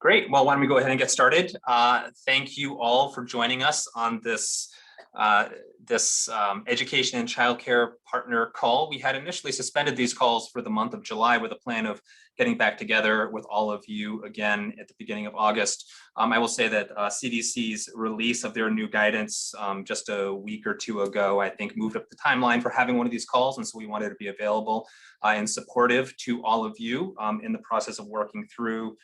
Great. Well, why don't we go ahead and get started? Thank you all for joining us on this education and childcare partner call. We had initially suspended these calls for the month of July with a plan of getting back together with all of you again at the beginning of August. I will say that CDC's release of their new guidance just a week or two ago, I think, moved up the timeline for having one of these calls. And so we wanted to be available and supportive to all of you in the process of working through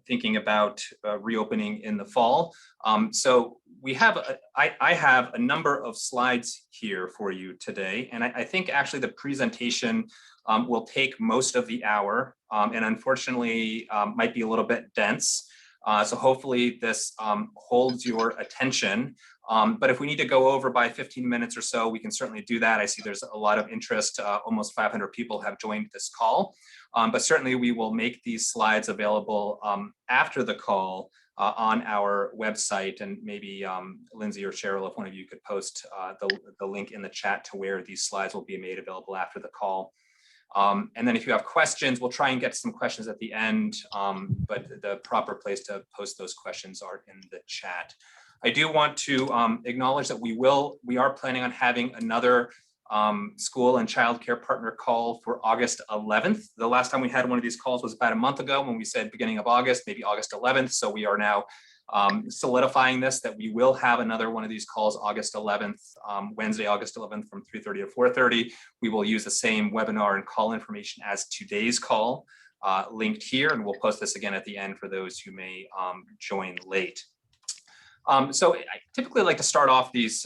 thinking about reopening in the fall. So we have, I have a number of slides here for you today, and I think actually the presentation will take most of the hour, and unfortunately might be a little bit dense. So hopefully this holds your attention. But if we need to go over by 15 minutes or so, we can certainly do that. I see there's a lot of interest. Almost 500 people have joined this call. But certainly we will make these slides available after the call on our website, and maybe Lindsay or Cheryl, if one of you could post the link in the chat to where these slides will be made available after the call. And then if you have questions, we'll try and get some questions at the end, but the proper place to post those questions are in the chat. I do want to acknowledge that we are planning on having another school and childcare partner call for August 11th. The last time we had one of these calls was about a month ago when we said beginning of August, maybe August 11th. So we are now solidifying this, that we will have another one of these calls August 11th, Wednesday, August 11th from 3:30 to 4:30. We will use the same webinar and call information as today's call linked here, and we'll post this again at the end for those who may join late. So I typically like to start off these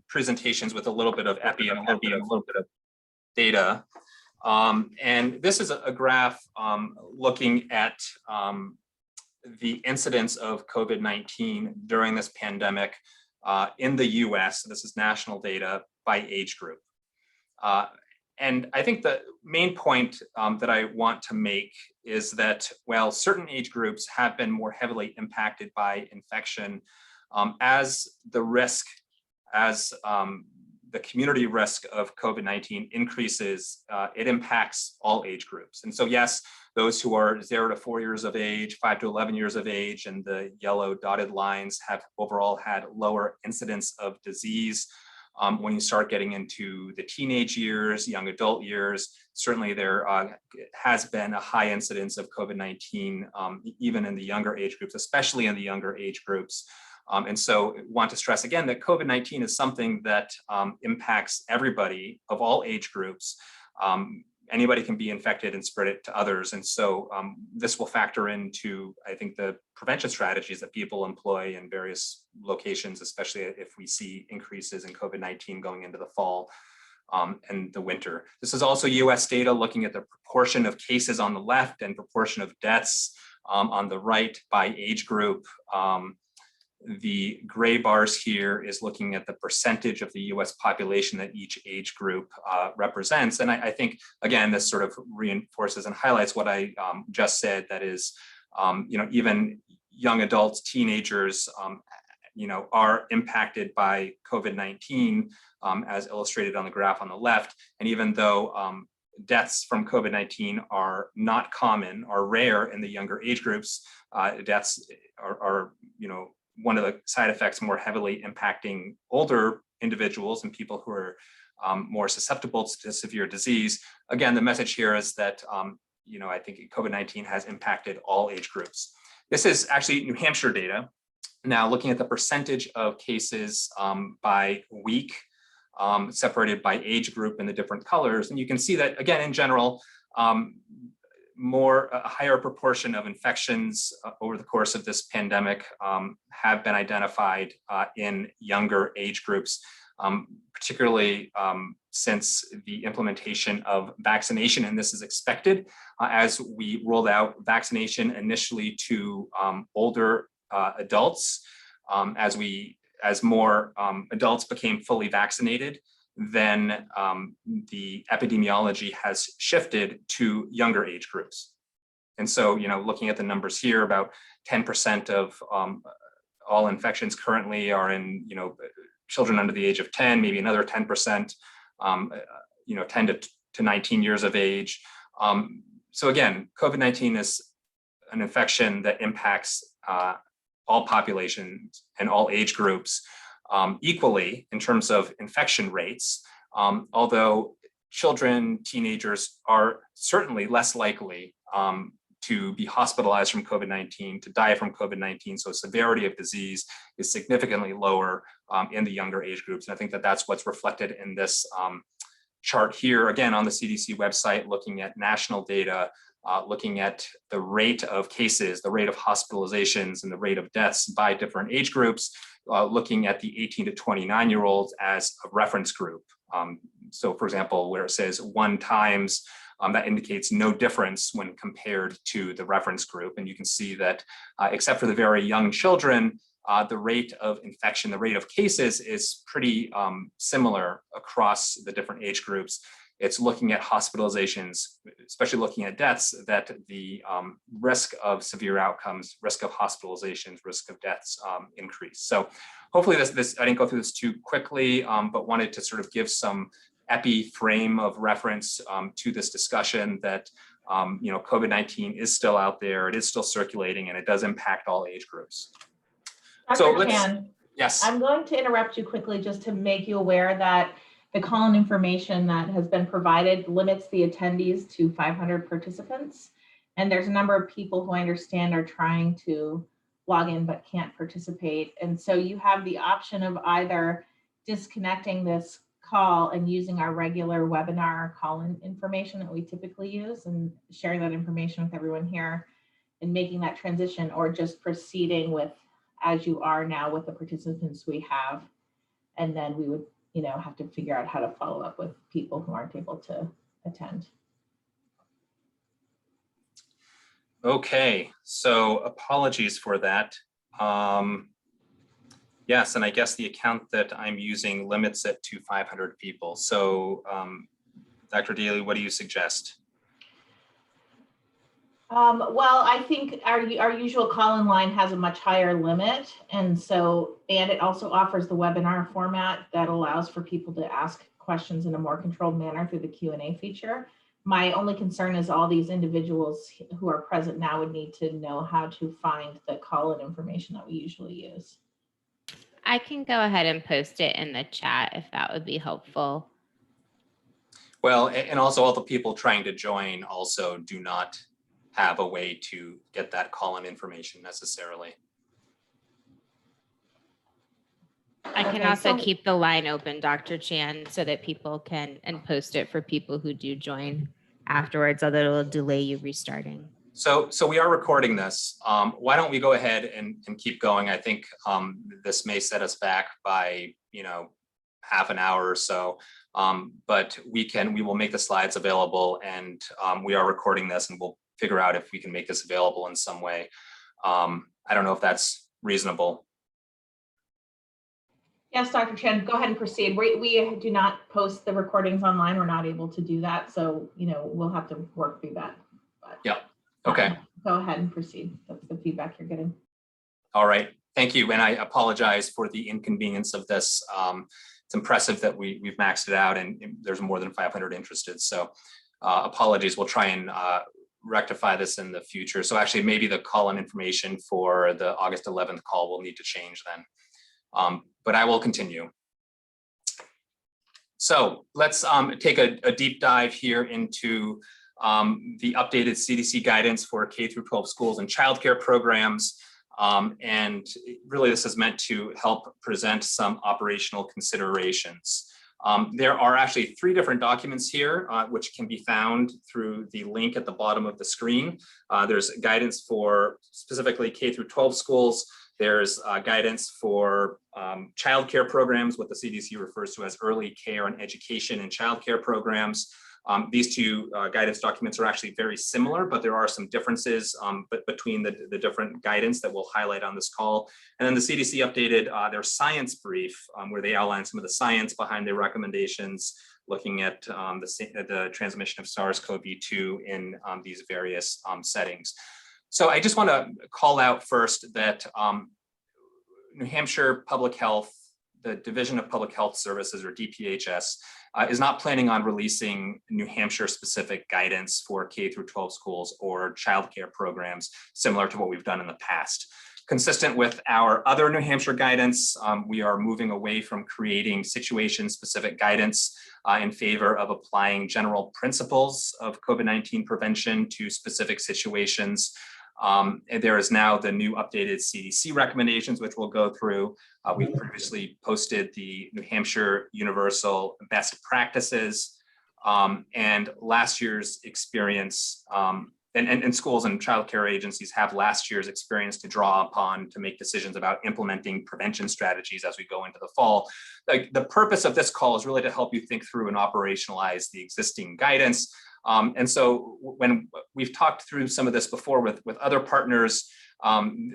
presentations with a little bit of epi and a little bit of data. And this is a graph looking at the incidence of COVID-19 during this pandemic in the US. This is national data by age group. And I think the main point that I want to make is that while certain age groups have been more heavily impacted by infection, as the community risk of COVID-19 increases, it impacts all age groups. And so yes, those who are 0 to 4 years of age, 5 to 11 years of age, and the yellow dotted lines have overall had lower incidence of disease. When you start getting into the teenage years, young adult years, certainly there has been a high incidence of COVID-19, even in the younger age groups, especially in the younger age groups. And so I want to stress again that COVID-19 is something that impacts everybody of all age groups. Anybody can be infected and spread it to others. And so this will factor into, I think, the prevention strategies that people employ in various locations, especially if we see increases in COVID-19 going into the fall and the winter. This is also US data looking at the proportion of cases on the left and proportion of deaths on the right by age group. The gray bars here is looking at the percentage of the US population that each age group represents. And I think, again, this sort of reinforces and highlights what I just said, that is, even young adults, teenagers, are impacted by COVID-19 as illustrated on the graph on the left. And even though deaths from COVID-19 are not common, are rare in the younger age groups, deaths are one of the side effects more heavily impacting older individuals and people who are more susceptible to severe disease. Again, the message here is that, I think COVID-19 has impacted all age groups. This is actually New Hampshire data. Now, looking at the percentage of cases by week, separated by age group in the different colors. And you can see that, again, in general, a higher proportion of infections over the course of this pandemic have been identified in younger age groups, particularly since the implementation of vaccination. And this is expected as we rolled out vaccination initially to older adults. As more adults became fully vaccinated, then the epidemiology has shifted to younger age groups. And so, looking at the numbers here, about 10% of all infections currently are in, children under the age of 10, maybe another 10%, 10 to 19 years of age. So again, COVID-19 is an infection that impacts all populations and all age groups equally in terms of infection rates, although children, teenagers are certainly less likely to be hospitalized from COVID-19, to die from COVID-19. So severity of disease is significantly lower in the younger age groups. And I think that that's what's reflected in this chart here, again, on the CDC website, looking at national data, looking at the rate of cases, the rate of hospitalizations, and the rate of deaths by different age groups, looking at the 18 to 29-year-olds as a reference group. So for example, where it says 1 times, that indicates no difference when compared to the reference group. And you can see that except for the very young children, the rate of infection, the rate of cases is pretty similar across the different age groups. It's looking at hospitalizations, especially looking at deaths, that the risk of severe outcomes, risk of hospitalizations, risk of deaths increase. So hopefully this I didn't go through this too quickly, but wanted to sort of give some epi frame of reference to this discussion that COVID-19 is still out there, it is still circulating, and it does impact all age groups. Dr. Chan, yes. I'm going to interrupt you quickly just to make you aware that the call-in information that has been provided limits the attendees to 500 participants. And there's a number of people who I understand are trying to log in but can't participate. And so you have the option of either disconnecting this call and using our regular webinar call-in information that we typically use and sharing that information with everyone here and making that transition, or just proceeding with as you are now with the participants we have. And then we would have to figure out how to follow up with people who aren't able to attend. Okay, so apologies for that. Yes, and I guess the account that I'm using limits it to 500 people. So Dr. Daly, what do you suggest? Well, I think our usual call-in line has a much higher limit. And it also offers the webinar format that allows for people to ask questions in a more controlled manner through the Q&A feature. My only concern is all these individuals who are present now would need to know how to find the call-in information that we usually use. I can go ahead and post it in the chat if that would be helpful. Well, and also all the people trying to join also do not have a way to get that call-in information necessarily. I can also keep the line open, Dr. Chan, so that people can, and post it for people who do join afterwards, although it'll delay you restarting. So we are recording this. Why don't we go ahead and keep going? I think this may set us back by, half an hour or so, but we will make the slides available, and we are recording this, and we'll figure out if we can make this available in some way. I don't know if that's reasonable. Yes, Dr. Chan, go ahead and proceed. We do not post the recordings online. We're not able to do that. So, we'll have to work through that. But, yeah, okay. Go ahead and proceed. That's the feedback you're getting. All right, thank you. And I apologize for the inconvenience of this. It's impressive that we've maxed it out and there's more than 500 interested. So apologies, we'll try and rectify this in the future. So actually maybe the call-in information for the August 11th call will need to change then. But I will continue. So let's take a deep dive here into the updated CDC guidance for K through 12 schools and childcare programs. And really this is meant to help present some operational considerations. There are actually 3 different documents here, which can be found through the link at the bottom of the screen. There's guidance for specifically K through 12 schools. There's guidance for childcare programs, what the CDC refers to as early care and education and childcare programs. These 2 guidance documents are actually very similar, but there are some differences between the different guidance that we'll highlight on this call. And then the CDC updated their science brief, where they outline some of the science behind their recommendations, looking at the transmission of SARS-CoV-2 in these various settings. So I just want to call out first that New Hampshire Public Health the Division of Public Health Services, or DPHS, is not planning on releasing New Hampshire specific guidance for K through 12 schools or childcare programs similar to what we've done in the past. Consistent with our other New Hampshire guidance, we are moving away from creating situation-specific guidance in favor of applying general principles of COVID-19 prevention to specific situations. And there is now the new updated CDC recommendations, which we'll go through. We've previously posted the New Hampshire Universal Best Practices and last year's experience. And schools and childcare agencies have last year's experience to draw upon to make decisions about implementing prevention strategies as we go into the fall. The purpose of this call is really to help you think through and operationalize the existing guidance. And so when we've talked through some of this before with other partners,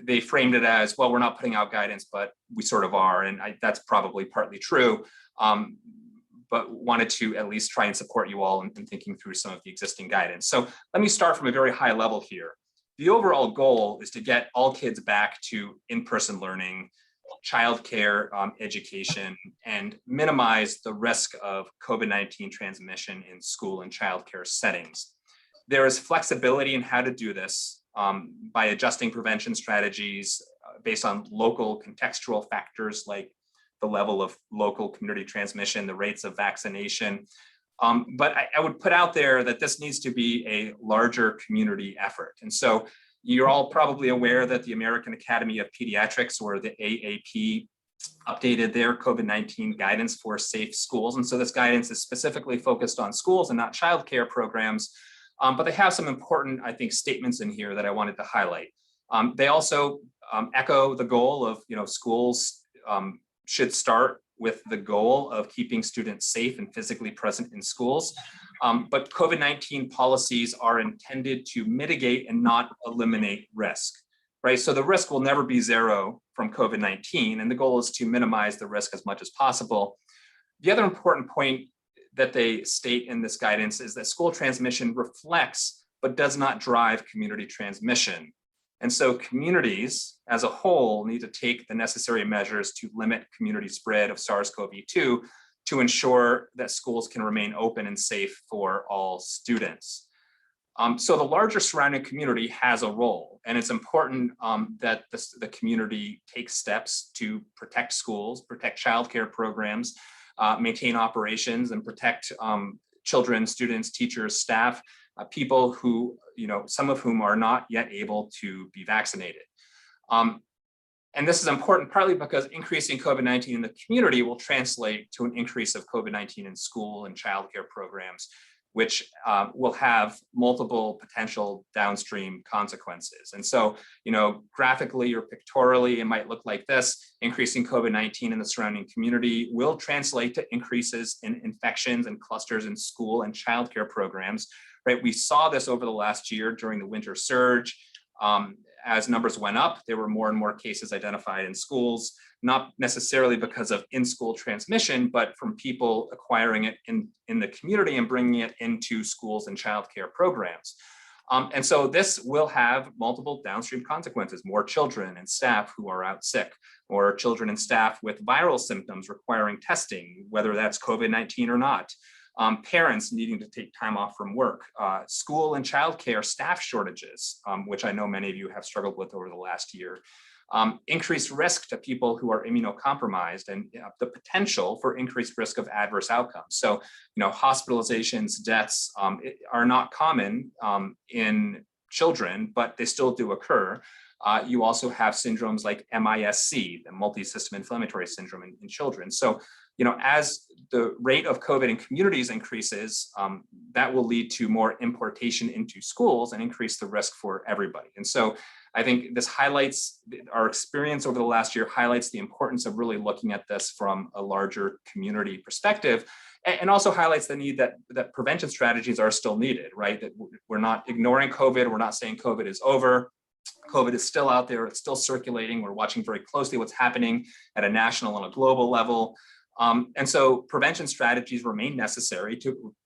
they framed it as, well, we're not putting out guidance, but we sort of are. And that's probably partly true. But wanted to at least try and support you all in thinking through some of the existing guidance. So let me start from a very high level here. The overall goal is to get all kids back to in-person learning, childcare education, and minimize the risk of COVID-19 transmission in school and childcare settings. There is flexibility in how to do this by adjusting prevention strategies based on local contextual factors like the level of local community transmission, the rates of vaccination. But I would put out there that this needs to be a larger community effort. And so you're all probably aware that the American Academy of Pediatrics, or the AAP, updated their COVID-19 guidance for safe schools. And so this guidance is specifically focused on schools and not childcare programs. But they have some important, I think, statements in here that I wanted to highlight. They also echo the goal of, schools should start with the goal of keeping students safe and physically present in schools. But COVID-19 policies are intended to mitigate and not eliminate risk, right? So the risk will never be zero from COVID-19, and the goal is to minimize the risk as much as possible. The other important point that they state in this guidance is that school transmission reflects, but does not drive community transmission. And so communities as a whole need to take the necessary measures to limit community spread of SARS-CoV-2 to ensure that schools can remain open and safe for all students. So the larger surrounding community has a role, and it's important that the community takes steps to protect schools, protect childcare programs, maintain operations, and protect children, students, teachers, staff, people who, some of whom are not yet able to be vaccinated. And this is important partly because increasing COVID-19 in the community will translate to an increase of COVID-19 in school and childcare programs, which will have multiple potential downstream consequences. And so, graphically or pictorially, it might look like this. Increasing COVID-19 in the surrounding community will translate to increases in infections and clusters in school and childcare programs, right? We saw this over the last year during the winter surge. As numbers went up, there were more and more cases identified in schools, not necessarily because of in-school transmission, but from people acquiring it in the community and bringing it into schools and childcare programs. And so this will have multiple downstream consequences: more children and staff who are out sick, or children and staff with viral symptoms requiring testing, whether that's COVID-19 or not. Parents needing to take time off from work, school and childcare staff shortages, which I know many of you have struggled with over the last year, increased risk to people who are immunocompromised, and the potential for increased risk of adverse outcomes. So, hospitalizations, deaths are not common in children, but they still do occur. You also have syndromes like MIS-C, the multi-system inflammatory syndrome in children. So, as the rate of COVID in communities increases, that will lead to more importation into schools and increase the risk for everybody. And so I think this highlights our experience over the last year, highlights the importance of really looking at this from a larger community perspective, and also highlights the need that prevention strategies are still needed, right? That we're not ignoring COVID. We're not saying COVID is over. COVID is still out there. It's still circulating. We're watching very closely what's happening at a national and a global level. And so prevention strategies remain necessary.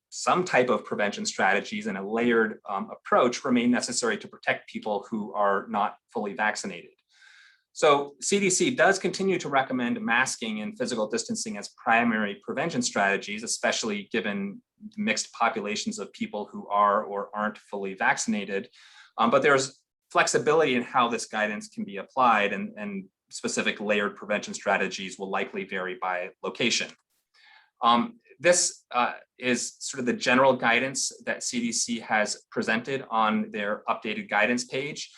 Some type of prevention strategies and a layered approach remain necessary to protect people who are not fully vaccinated. So CDC does continue to recommend masking and physical distancing as primary prevention strategies, especially given mixed populations of people who are or aren't fully vaccinated. But there's flexibility in how this guidance can be applied, and specific layered prevention strategies will likely vary by location. This is sort of the general guidance that CDC has presented on their updated guidance page.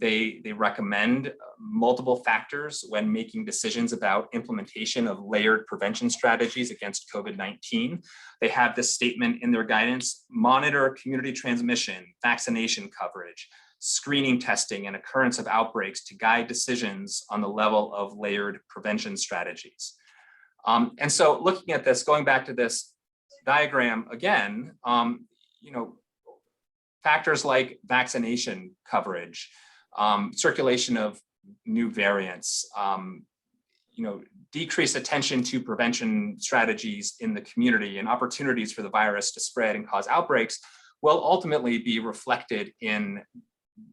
They recommend multiple factors when making decisions about implementation of layered prevention strategies against COVID-19. They have this statement in their guidance: monitor community transmission, vaccination coverage, screening testing, and occurrence of outbreaks to guide decisions on the level of layered prevention strategies. And so looking at this, going back to this diagram again, factors like vaccination coverage, circulation of new variants, decreased attention to prevention strategies in the community and opportunities for the virus to spread and cause outbreaks will ultimately be reflected in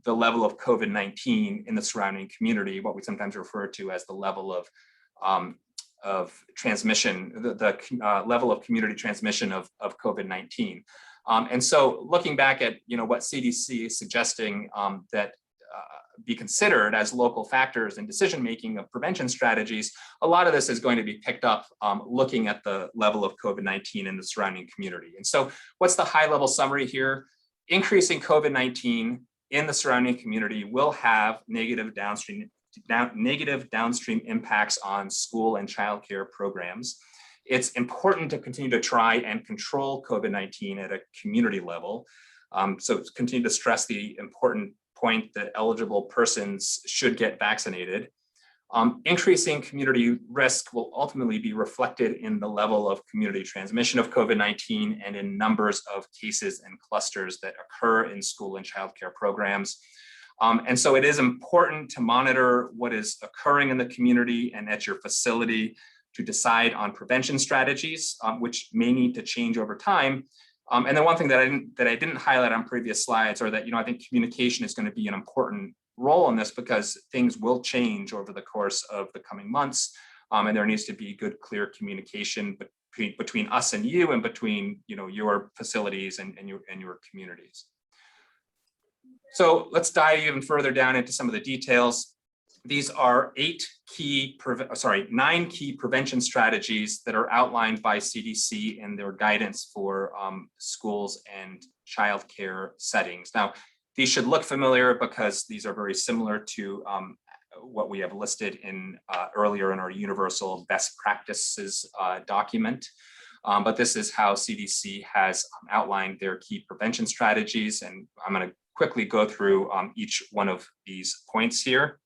the level of COVID-19 in the surrounding community, what we sometimes refer to as the level of transmission, the level of community transmission of COVID-19. And so looking back at what CDC is suggesting that be considered as local factors in decision-making of prevention strategies, a lot of this is going to be picked up looking at the level of COVID-19 in the surrounding community. And so what's the high-level summary here? Increasing COVID-19 in the surrounding community will have negative downstream impacts on school and childcare programs. It's important to continue to try and control COVID-19 at a community level. So continue to stress the important point that eligible persons should get vaccinated. Increasing community risk will ultimately be reflected in the level of community transmission of COVID-19 and in numbers of cases and clusters that occur in school and childcare programs. And so it is important to monitor what is occurring in the community and at your facility to decide on prevention strategies, which may need to change over time. And then one thing that I didn't highlight on previous slides, or that I think communication is going to be an important role in this, because things will change over the course of the coming months, and there needs to be good, clear communication between us and you, and between your facilities and your communities. So let's dive even further down into some of the details. These are 9 key prevention strategies that are outlined by CDC in their guidance for schools and childcare settings. Now, these should look familiar because these are very similar to what we have listed in earlier in our universal best practices document. But this is how CDC has outlined their key prevention strategies, and I'm going to quickly go through each one of these points here.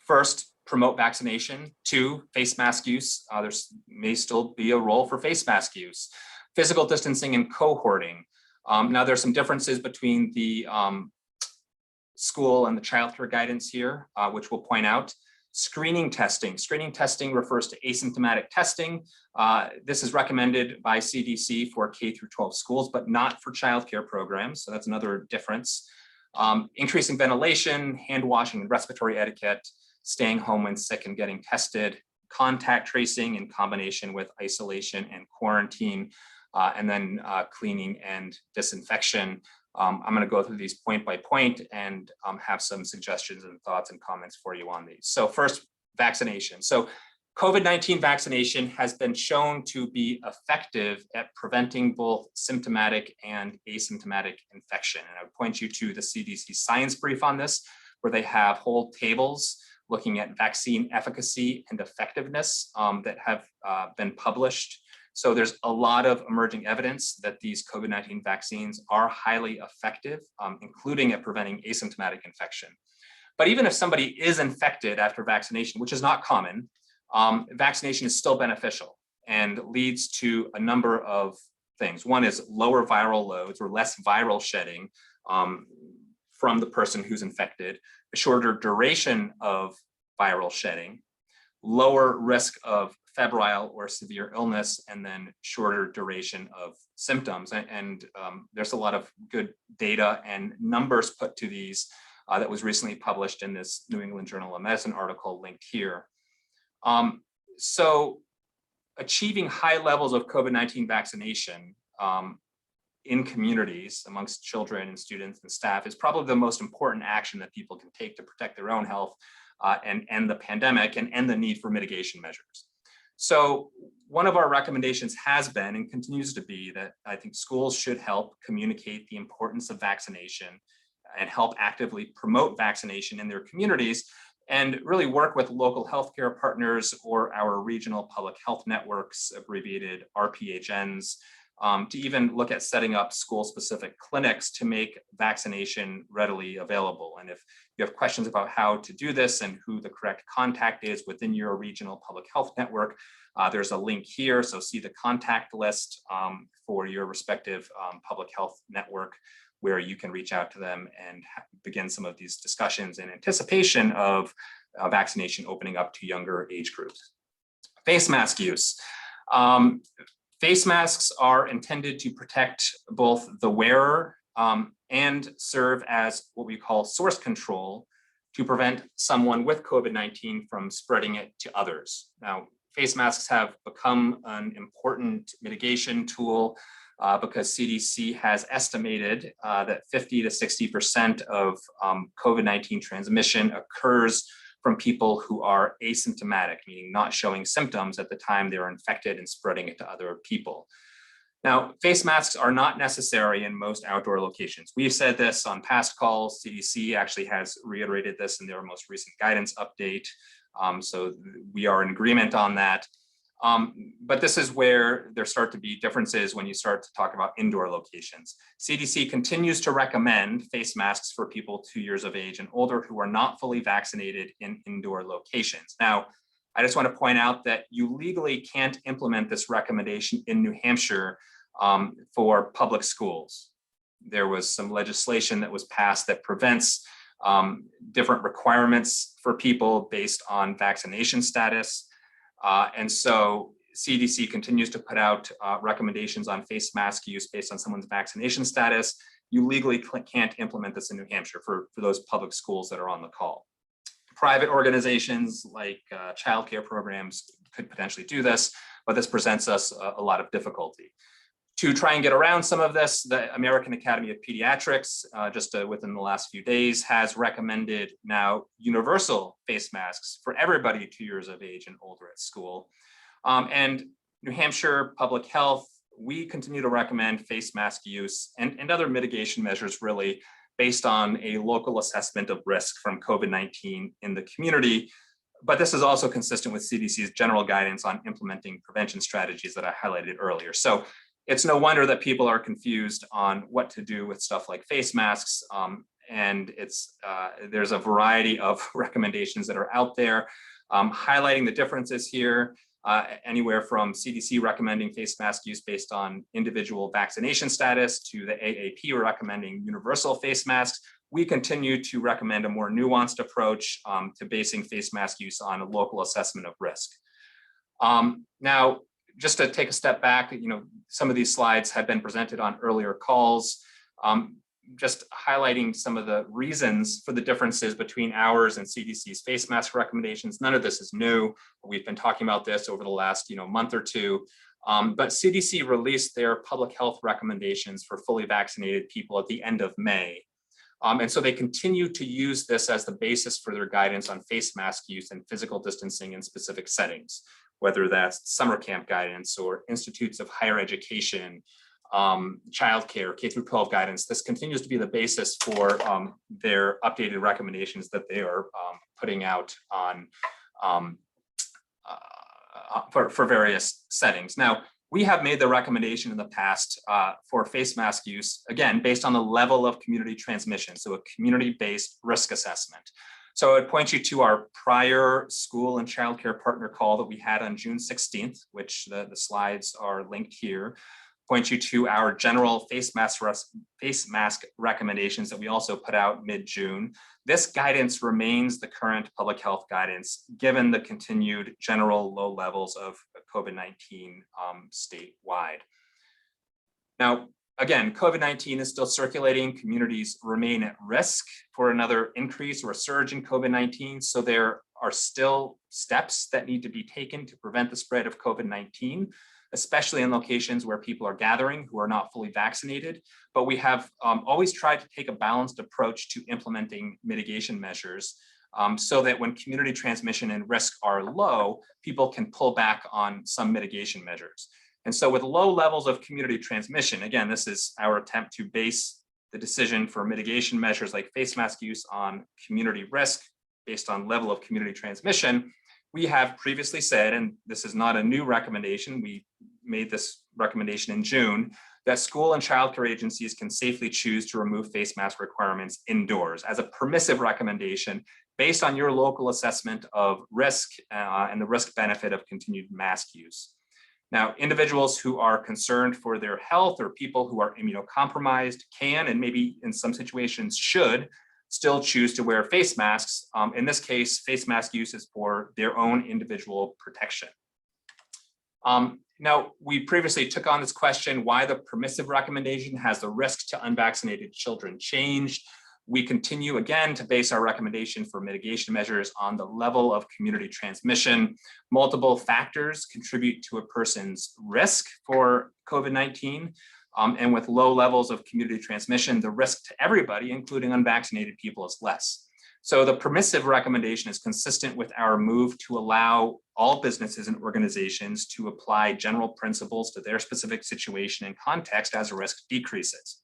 First, promote vaccination. 2, face mask use. There may still be a role for face mask use. Physical distancing and cohorting. Now there's some differences between the school and the childcare guidance here, which we'll point out. Screening testing. Screening testing refers to asymptomatic testing. This is recommended by CDC for K through 12 schools, but not for childcare programs. So that's another difference. Increasing ventilation, hand washing and respiratory etiquette, staying home when sick and getting tested, contact tracing in combination with isolation and quarantine, and then cleaning and disinfection. I'm going to go through these point by point and have some suggestions and thoughts and comments for you on these. So first, vaccination. So COVID-19 vaccination has been shown to be effective at preventing both symptomatic and asymptomatic infection. And I would point you to the CDC science brief on this, where they have whole tables looking at vaccine efficacy and effectiveness that have been published. So there's a lot of emerging evidence that these COVID-19 vaccines are highly effective, including at preventing asymptomatic infection. But even if somebody is infected after vaccination, which is not common, vaccination is still beneficial and leads to a number of things. One is lower viral loads or less viral shedding from the person who's infected, a shorter duration of viral shedding, lower risk of febrile or severe illness, and then shorter duration of symptoms. And there's a lot of good data and numbers put to these that was recently published in this New England Journal of Medicine article linked here. So achieving high levels of COVID-19 vaccination in communities amongst children and students and staff is probably the most important action that people can take to protect their own health and end the pandemic and end the need for mitigation measures. So one of our recommendations has been and continues to be that I think schools should help communicate the importance of vaccination and help actively promote vaccination in their communities and really work with local healthcare partners or our regional public health networks, abbreviated RPHNs, to even look at setting up school-specific clinics to make vaccination readily available. And if you have questions about how to do this and who the correct contact is within your regional public health network, there's a link here. So see the contact list for your respective public health network, where you can reach out to them and begin some of these discussions in anticipation of vaccination opening up to younger age groups. Face mask use. Face masks are intended to protect both the wearer and serve as what we call source control to prevent someone with COVID-19 from spreading it to others. Now, face masks have become an important mitigation tool because CDC has estimated that 50 to 60% of COVID-19 transmission occurs from people who are asymptomatic, meaning not showing symptoms at the time they're infected and spreading it to other people. Now, face masks are not necessary in most outdoor locations. We've said this on past calls. CDC actually has reiterated this in their most recent guidance update. So we are in agreement on that. But this is where there start to be differences when you start to talk about indoor locations. CDC continues to recommend face masks for people 2 years of age and older who are not fully vaccinated in indoor locations. Now, I just want to point out that you legally can't implement this recommendation in New Hampshire for public schools. There was some legislation that was passed that prevents different requirements for people based on vaccination status. And so CDC continues to put out recommendations on face mask use based on someone's vaccination status. You legally can't implement this in New Hampshire for those public schools that are on the call. Private organizations like childcare programs could potentially do this, but this presents us a lot of difficulty. To try and get around some of this, the American Academy of Pediatrics, just within the last few days, has recommended now universal face masks for everybody 2 years of age and older at school. And New Hampshire Public Health, we continue to recommend face mask use and other mitigation measures really based on a local assessment of risk from COVID-19 in the community. But this is also consistent with CDC's general guidance on implementing prevention strategies that I highlighted earlier. So it's no wonder that people are confused on what to do with stuff like face masks. And there's a variety of recommendations that are out there. Highlighting the differences here, anywhere from CDC recommending face mask use based on individual vaccination status to the AAP recommending universal face masks. We continue to recommend a more nuanced approach to basing face mask use on a local assessment of risk. Now, just to take a step back, some of these slides had been presented on earlier calls, just highlighting some of the reasons for the differences between ours and CDC's face mask recommendations. None of this is new. We've been talking about this over the last month or two, but CDC released their public health recommendations for fully vaccinated people at the end of May. And so they continue to use this as the basis for their guidance on face mask use and physical distancing in specific settings, whether that's summer camp guidance or institutes of higher education, childcare, K through 12 guidance. This continues to be the basis for their updated recommendations that they are putting out on for various settings. Now, we have made the recommendation in the past for face mask use, again, based on the level of community transmission, so a community-based risk assessment. So I would point you to our prior school and childcare partner call that we had on June 16th, which the slides are linked here. Point you to our general face mask recommendations that we also put out mid-June. This guidance remains the current public health guidance, given the continued general low levels of COVID-19 statewide. Now, again, COVID-19 is still circulating. Communities remain at risk for another increase or a surge in COVID-19. So there are still steps that need to be taken to prevent the spread of COVID-19, especially in locations where people are gathering who are not fully vaccinated. But we have always tried to take a balanced approach to implementing mitigation measures so that when community transmission and risk are low, people can pull back on some mitigation measures. And so with low levels of community transmission, again, this is our attempt to base the decision for mitigation measures like face mask use on community risk based on level of community transmission. We have previously said, and this is not a new recommendation, we made this recommendation in June, that school and childcare agencies can safely choose to remove face mask requirements indoors as a permissive recommendation based on your local assessment of risk and the risk benefit of continued mask use. Now, individuals who are concerned for their health or people who are immunocompromised can, and maybe in some situations should, still choose to wear face masks. In this case, face mask use is for their own individual protection. Now, we previously took on this question, why the permissive recommendation has the risk to unvaccinated children changed. We continue again to base our recommendation for mitigation measures on the level of community transmission. Multiple factors contribute to a person's risk for COVID-19. And with low levels of community transmission, the risk to everybody, including unvaccinated people, is less. So the permissive recommendation is consistent with our move to allow all businesses and organizations to apply general principles to their specific situation and context as risk decreases.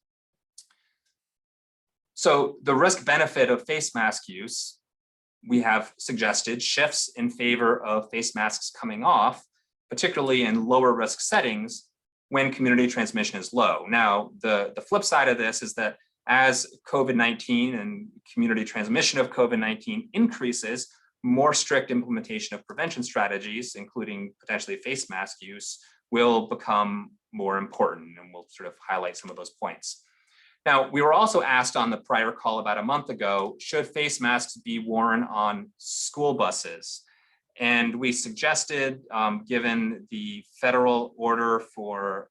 So the risk benefit of face mask use, we have suggested shifts in favor of face masks coming off, particularly in lower risk settings when community transmission is low. Now, the flip side of this is that as COVID-19 and community transmission of COVID-19 increases, more strict implementation of prevention strategies, including potentially face mask use, will become more important, and we'll sort of highlight some of those points. Now, we were also asked on the prior call about a month ago, should face masks be worn on school buses? And we suggested, given the federal order for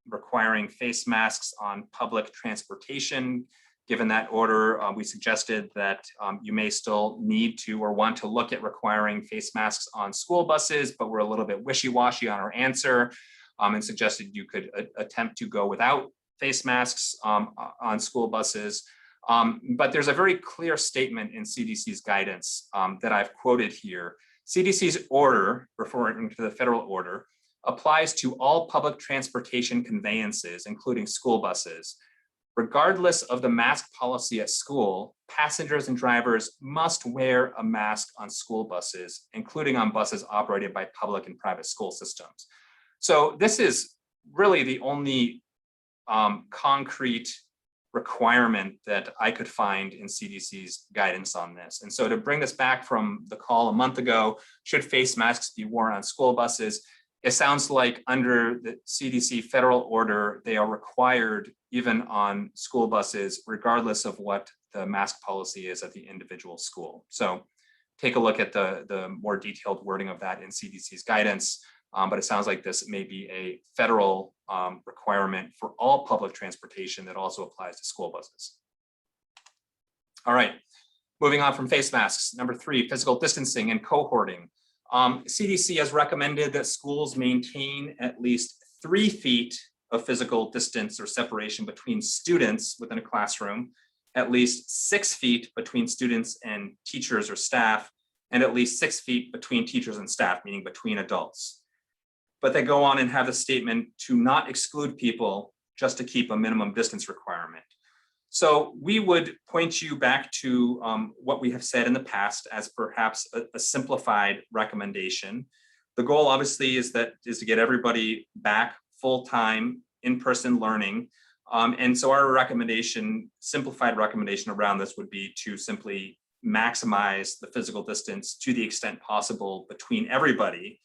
requiring face masks on public transportation, given that order, we suggested that you may still need to or want to look at requiring face masks on school buses, but we're a little bit wishy-washy on our answer and suggested you could attempt to go without face masks on school buses. But there's a very clear statement in CDC's guidance that I've quoted here. CDC's order, referring to the federal order, applies to all public transportation conveyances, including school buses. Regardless of the mask policy at school, passengers and drivers must wear a mask on school buses, including on buses operated by public and private school systems. So this is really the only concrete requirement that I could find in CDC's guidance on this. And so to bring this back from the call a month ago, should face masks be worn on school buses? It sounds like under the CDC federal order, they are required even on school buses, regardless of what the mask policy is at the individual school. So take a look at the more detailed wording of that in CDC's guidance. But it sounds like this may be a federal requirement for all public transportation that also applies to school buses. All right, moving on from face masks. Number 3, physical distancing and cohorting. CDC has recommended that schools maintain at least 3 feet of physical distance or separation between students within a classroom, at least 6 feet between students and teachers or staff, and at least 6 feet between teachers and staff, meaning between adults. But they go on and have the statement to not exclude people just to keep a minimum distance requirement. So we would point you back to what we have said in the past as perhaps a simplified recommendation. The goal obviously is to get everybody back full-time in-person learning. And so our recommendation, simplified recommendation around this would be to simply maximize the physical distance to the extent possible between everybody,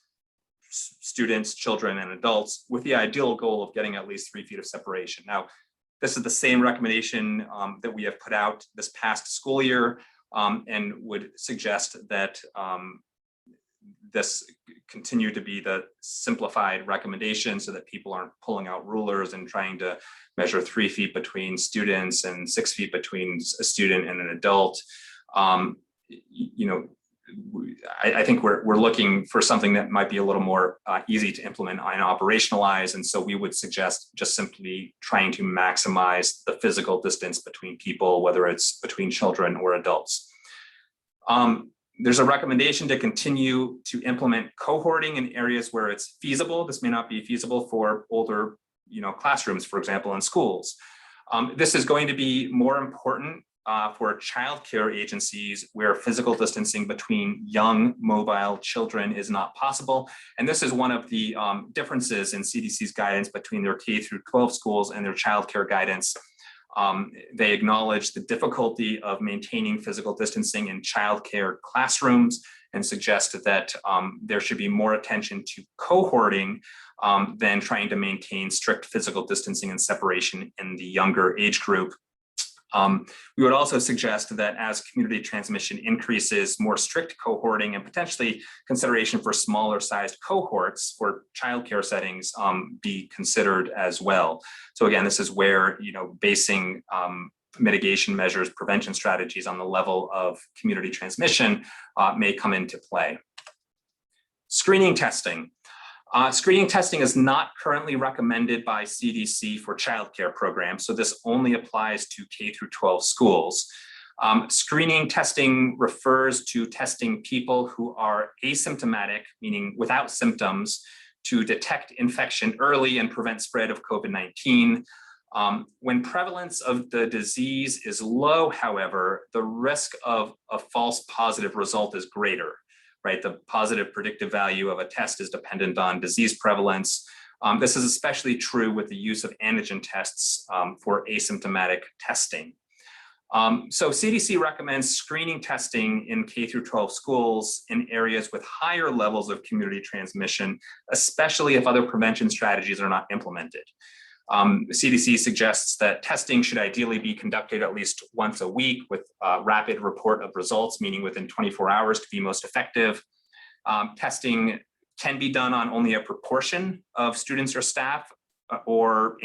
students, children, and adults, with the ideal goal of getting at least 3 feet of separation. Now, this is the same recommendation that we have put out this past school year and would suggest that this continue to be the simplified recommendation so that people aren't pulling out rulers and trying to measure 3 feet between students and 6 feet between a student and an adult. You know, I think we're looking for something that might be a little more easy to implement and operationalize. And so we would suggest just simply trying to maximize the physical distance between people, whether it's between children or adults. There's a recommendation to continue to implement cohorting in areas where it's feasible. This may not be feasible for older, classrooms, for example, in schools. This is going to be more important for childcare agencies where physical distancing between young mobile children is not possible. And this is one of the differences in CDC's guidance between their K through 12 schools and their childcare guidance. They acknowledge the difficulty of maintaining physical distancing in childcare classrooms and suggest that there should be more attention to cohorting than trying to maintain strict physical distancing and separation in the younger age group. We would also suggest that as community transmission increases, more strict cohorting and potentially consideration for smaller sized cohorts for childcare settings be considered as well. So again, this is where, basing mitigation measures, prevention strategies on the level of community transmission may come into play. Screening testing. Screening testing is not currently recommended by CDC for childcare programs, so this only applies to K through 12 schools. Screening testing refers to testing people who are asymptomatic, meaning without symptoms, to detect infection early and prevent spread of COVID-19. When prevalence of the disease is low, however, the risk of a false positive result is greater. Right, the positive predictive value of a test is dependent on disease prevalence. This is especially true with the use of antigen tests for asymptomatic testing. So CDC recommends screening testing in K through 12 schools in areas with higher levels of community transmission, especially if other prevention strategies are not implemented. CDC suggests that testing should ideally be conducted at least once a week with rapid report of results, meaning within 24 hours to be most effective. Testing can be done on only a proportion of students or staff or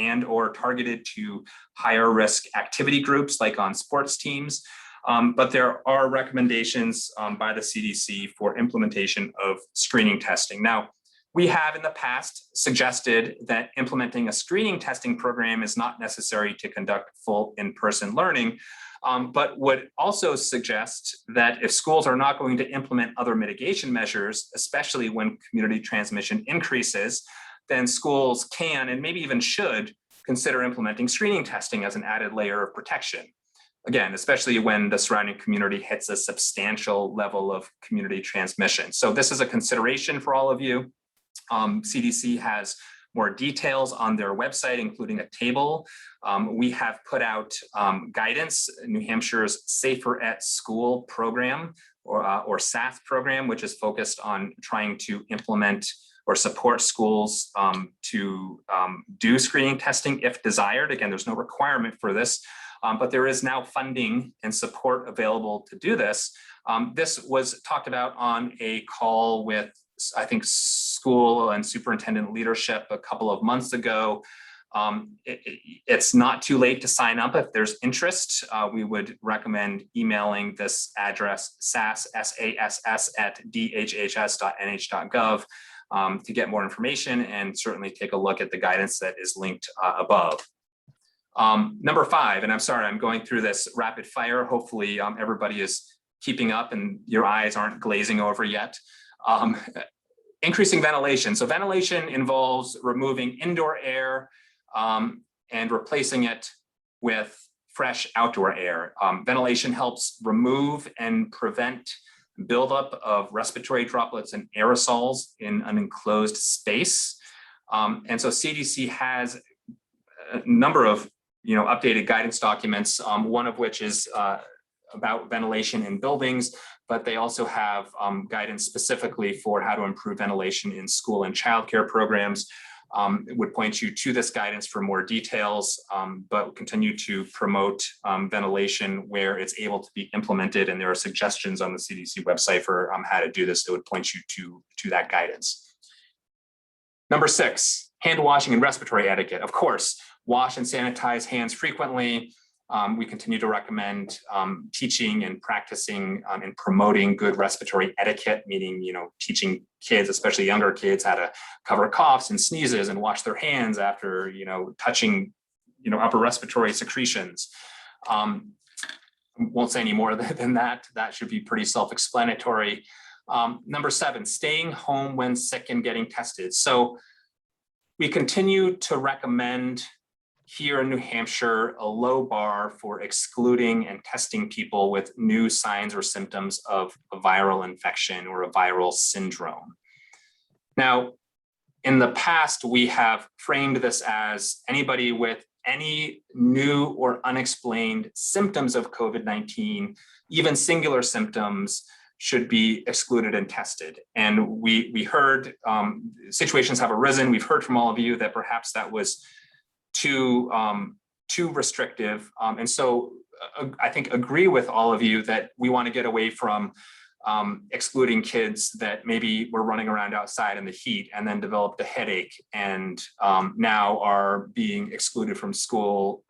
targeted to higher risk activity groups like on sports teams. But there are recommendations by the CDC for implementation of screening testing. Now, we have in the past suggested that implementing a screening testing program is not necessary to conduct full in-person learning, but would also suggest that if schools are not going to implement other mitigation measures, especially when community transmission increases, then schools can and maybe even should consider implementing screening testing as an added layer of protection. Again, especially when the surrounding community hits a substantial level of community transmission. So this is a consideration for all of you. CDC has more details on their website, including a table. We have put out guidance, New Hampshire's Safer at School program, or SAF program, which is focused on trying to implement or support schools to do screening testing if desired. Again, there's no requirement for this, but there is now funding and support available to do this. This was talked about on a call with, I think, school and superintendent leadership a couple of months ago. It's not too late to sign up if there's interest. We would recommend emailing this address, sass, S-A-S-S, at dhhs.nh.gov to get more information and certainly take a look at the guidance that is linked above. Number 5, and I'm sorry, I'm going through this rapid fire. Hopefully everybody is keeping up and your eyes aren't glazing over yet. Increasing ventilation. So ventilation involves removing indoor air and replacing it with fresh outdoor air. Ventilation helps remove and prevent buildup of respiratory droplets and aerosols in an enclosed space. And so CDC has a number of updated guidance documents, one of which is about ventilation in buildings, but they also have guidance specifically for how to improve ventilation in school and childcare programs. It would point you to this guidance for more details, but continue to promote ventilation where it's able to be implemented. And there are suggestions on the CDC website for how to do this. It would point you to that guidance. Number 6, hand washing and respiratory etiquette. Of course, wash and sanitize hands frequently. We continue to recommend teaching and practicing and promoting good respiratory etiquette, meaning, teaching kids, especially younger kids, how to cover coughs and sneezes and wash their hands after, touching, upper respiratory secretions. Won't say any more than that. That should be pretty self-explanatory. Number 7, staying home when sick and getting tested. So we continue to recommend here in New Hampshire a low bar for excluding and testing people with new signs or symptoms of a viral infection or a viral syndrome. Now, in the past, we have framed this as anybody with any new or unexplained symptoms of COVID-19, even singular symptoms, should be excluded and tested. And we heard situations have arisen. We've heard from all of you that perhaps that was too restrictive. And so I think agree with all of you that we want to get away from excluding kids that maybe were running around outside in the heat and then developed a headache and now are being excluded from school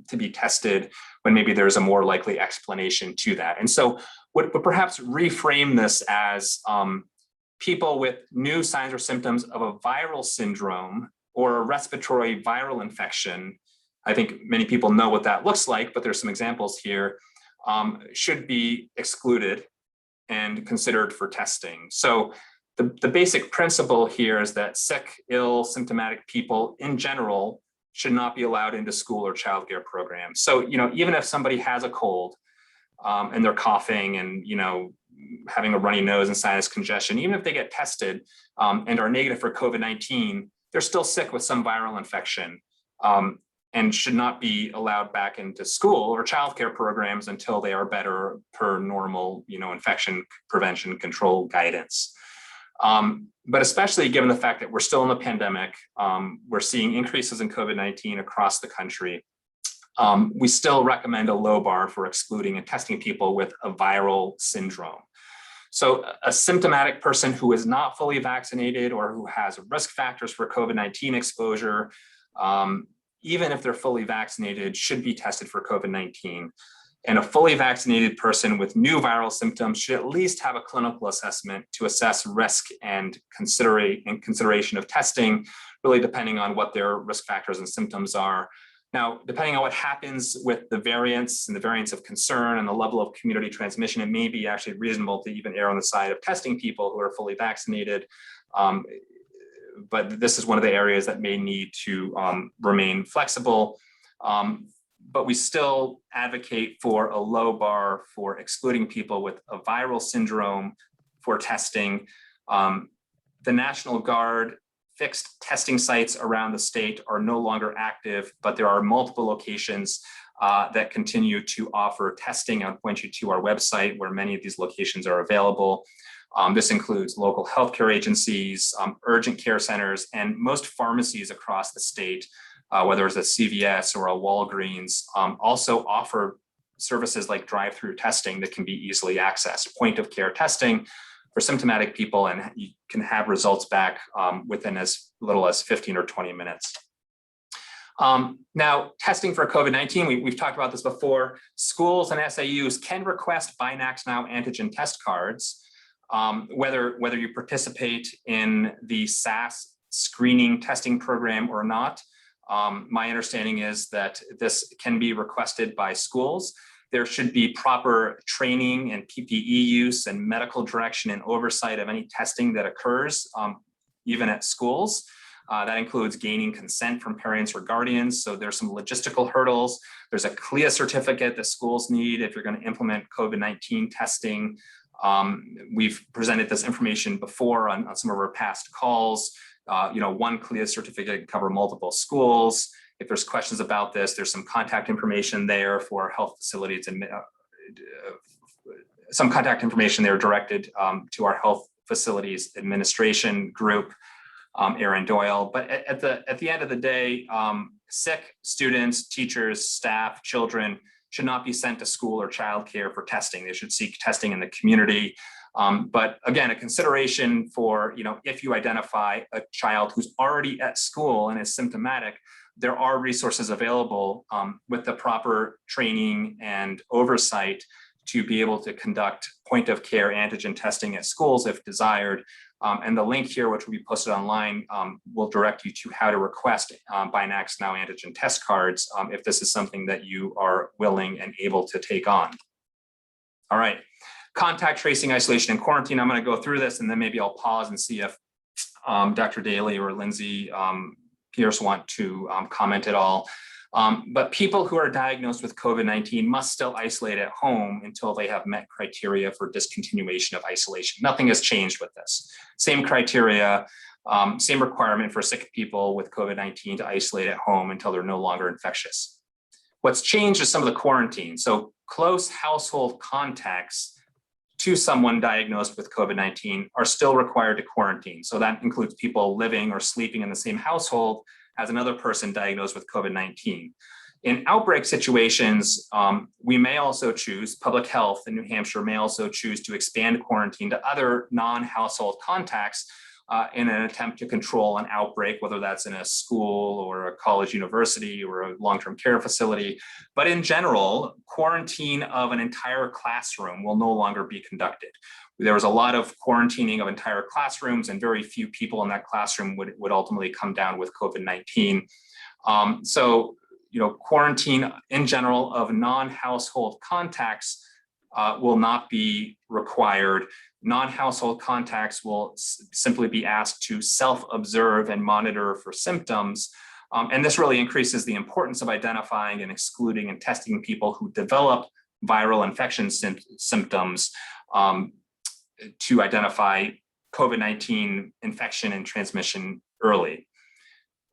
to be tested when maybe there's a more likely explanation to that. And so would perhaps reframe this as people with new signs or symptoms of a viral syndrome or a respiratory viral infection. I think many people know what that looks like, but there's some examples here, should be excluded and considered for testing. So the basic principle here is that sick, ill, symptomatic people in general should not be allowed into school or childcare programs. So, even if somebody has a cold and they're coughing and, having a runny nose and sinus congestion, even if they get tested and are negative for COVID-19, they're still sick with some viral infection and should not be allowed back into school or childcare programs until they are better per normal, infection prevention control guidance. But especially given the fact that we're still in the pandemic, we're seeing increases in COVID-19 across the country. We still recommend a low bar for excluding and testing people with a viral syndrome. So a symptomatic person who is not fully vaccinated or who has risk factors for COVID-19 exposure, even if they're fully vaccinated, should be tested for COVID-19. And a fully vaccinated person with new viral symptoms should at least have a clinical assessment to assess risk and consideration of testing, really depending on what their risk factors and symptoms are. Now, depending on what happens with the variants and the variants of concern and the level of community transmission, it may be actually reasonable to even err on the side of testing people who are fully vaccinated. But this is one of the areas that may need to remain flexible. But we still advocate for a low bar for excluding people with a viral syndrome for testing. The National Guard fixed testing sites around the state are no longer active, but there are multiple locations that continue to offer testing. I'll point you to our website where many of these locations are available. This includes local healthcare agencies, urgent care centers, and most pharmacies across the state, whether it's a CVS or a Walgreens, also offer services like drive-through testing that can be easily accessed, point of care testing for symptomatic people, and you can have results back within as little as 15 or 20 minutes. Now, testing for COVID-19, we've talked about this before. Schools and SAUs can request Binax Now antigen test cards, whether you participate in the SAS screening testing program or not. My understanding is that this can be requested by schools. There should be proper training and PPE use and medical direction and oversight of any testing that occurs, even at schools. That includes gaining consent from parents or guardians. So there's some logistical hurdles. There's a CLIA certificate that schools need if you're going to implement COVID-19 testing. We've presented this information before on some of our past calls. One CLIA certificate can cover multiple schools. If there's questions about this, there's some contact information there for health facilities and some contact information there directed to our health facilities administration group. Aaron Doyle. But at the end of the day, sick students, teachers, staff, children should not be sent to school or childcare for testing. They should seek testing in the community. But again, a consideration for, if you identify a child who's already at school and is symptomatic, there are resources available with the proper training and oversight to be able to conduct point of care antigen testing at schools if desired. And the link here, which will be posted online, will direct you to how to request Binax Now antigen test cards if this is something that you are willing and able to take on. All right, contact tracing, isolation, and quarantine. I'm going to go through this, and then maybe I'll pause and see if Dr. Daly or Lindsay Pierce want to comment at all. But people who are diagnosed with COVID-19 must still isolate at home until they have met criteria for discontinuation of isolation. Nothing has changed with this. Same criteria, same requirement for sick people with COVID-19 to isolate at home until they're no longer infectious. What's changed is some of the quarantine. So close household contacts to someone diagnosed with COVID-19 are still required to quarantine. So that includes people living or sleeping in the same household as another person diagnosed with COVID-19. In outbreak situations, we may also choose, public health in New Hampshire may also choose to expand quarantine to other non-household contacts in an attempt to control an outbreak, whether that's in a school or a college, university, or a long-term care facility. But in general, quarantine of an entire classroom will no longer be conducted. There was a lot of quarantining of entire classrooms, and very few people in that classroom would ultimately come down with COVID-19. So, quarantine in general of non-household contacts will not be required. Non-household contacts will simply be asked to self-observe and monitor for symptoms. And this really increases the importance of identifying and excluding and testing people who develop viral infection symptoms to identify COVID-19 infection and transmission early.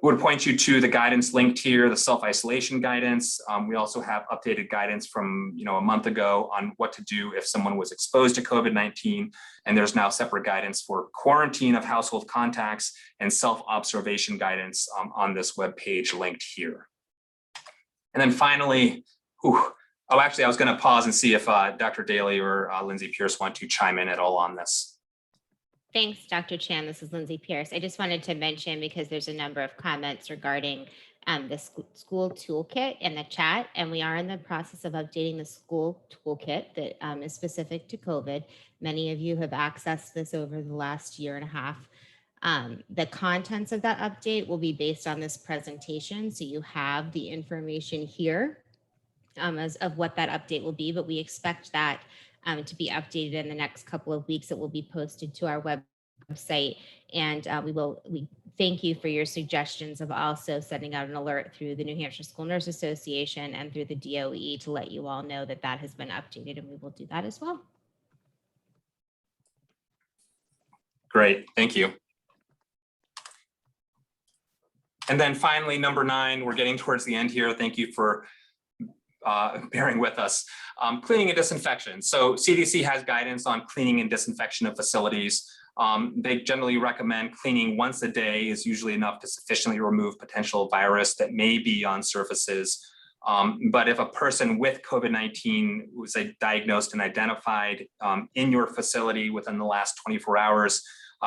I would point you to the guidance linked here, the self-isolation guidance. We also have updated guidance from a month ago on what to do if someone was exposed to COVID-19, and there's now separate guidance for quarantine of household contacts and self-observation guidance on this webpage linked here. And then finally, actually, I was going to pause and see if Dr. Daly or Lindsay Pierce want to chime in at all on this. Thanks, Dr. Chan. This is Lindsay Pierce. I just wanted to mention, because there's a number of comments regarding the school toolkit in the chat, and we are in the process of updating the school toolkit that is specific to COVID. Many of you have accessed this over the last year and a half. The contents of that update will be based on this presentation, so you have the information here as of what that update will be, but we expect that to be updated in the next couple of weeks. It will be posted to our website, and we thank you for your suggestions of also sending out an alert through the New Hampshire School Nurse Association and through the DOE to let you all know that that has been updated, and we will do that as well. Great, thank you. And then finally, number 9, we're getting towards the end here. Thank you for bearing with us. Cleaning and disinfection. So CDC has guidance on cleaning and disinfection of facilities. They generally recommend cleaning once a day is usually enough to sufficiently remove potential virus that may be on surfaces. But if a person with COVID-19 was diagnosed and identified in your facility within the last 24 hours,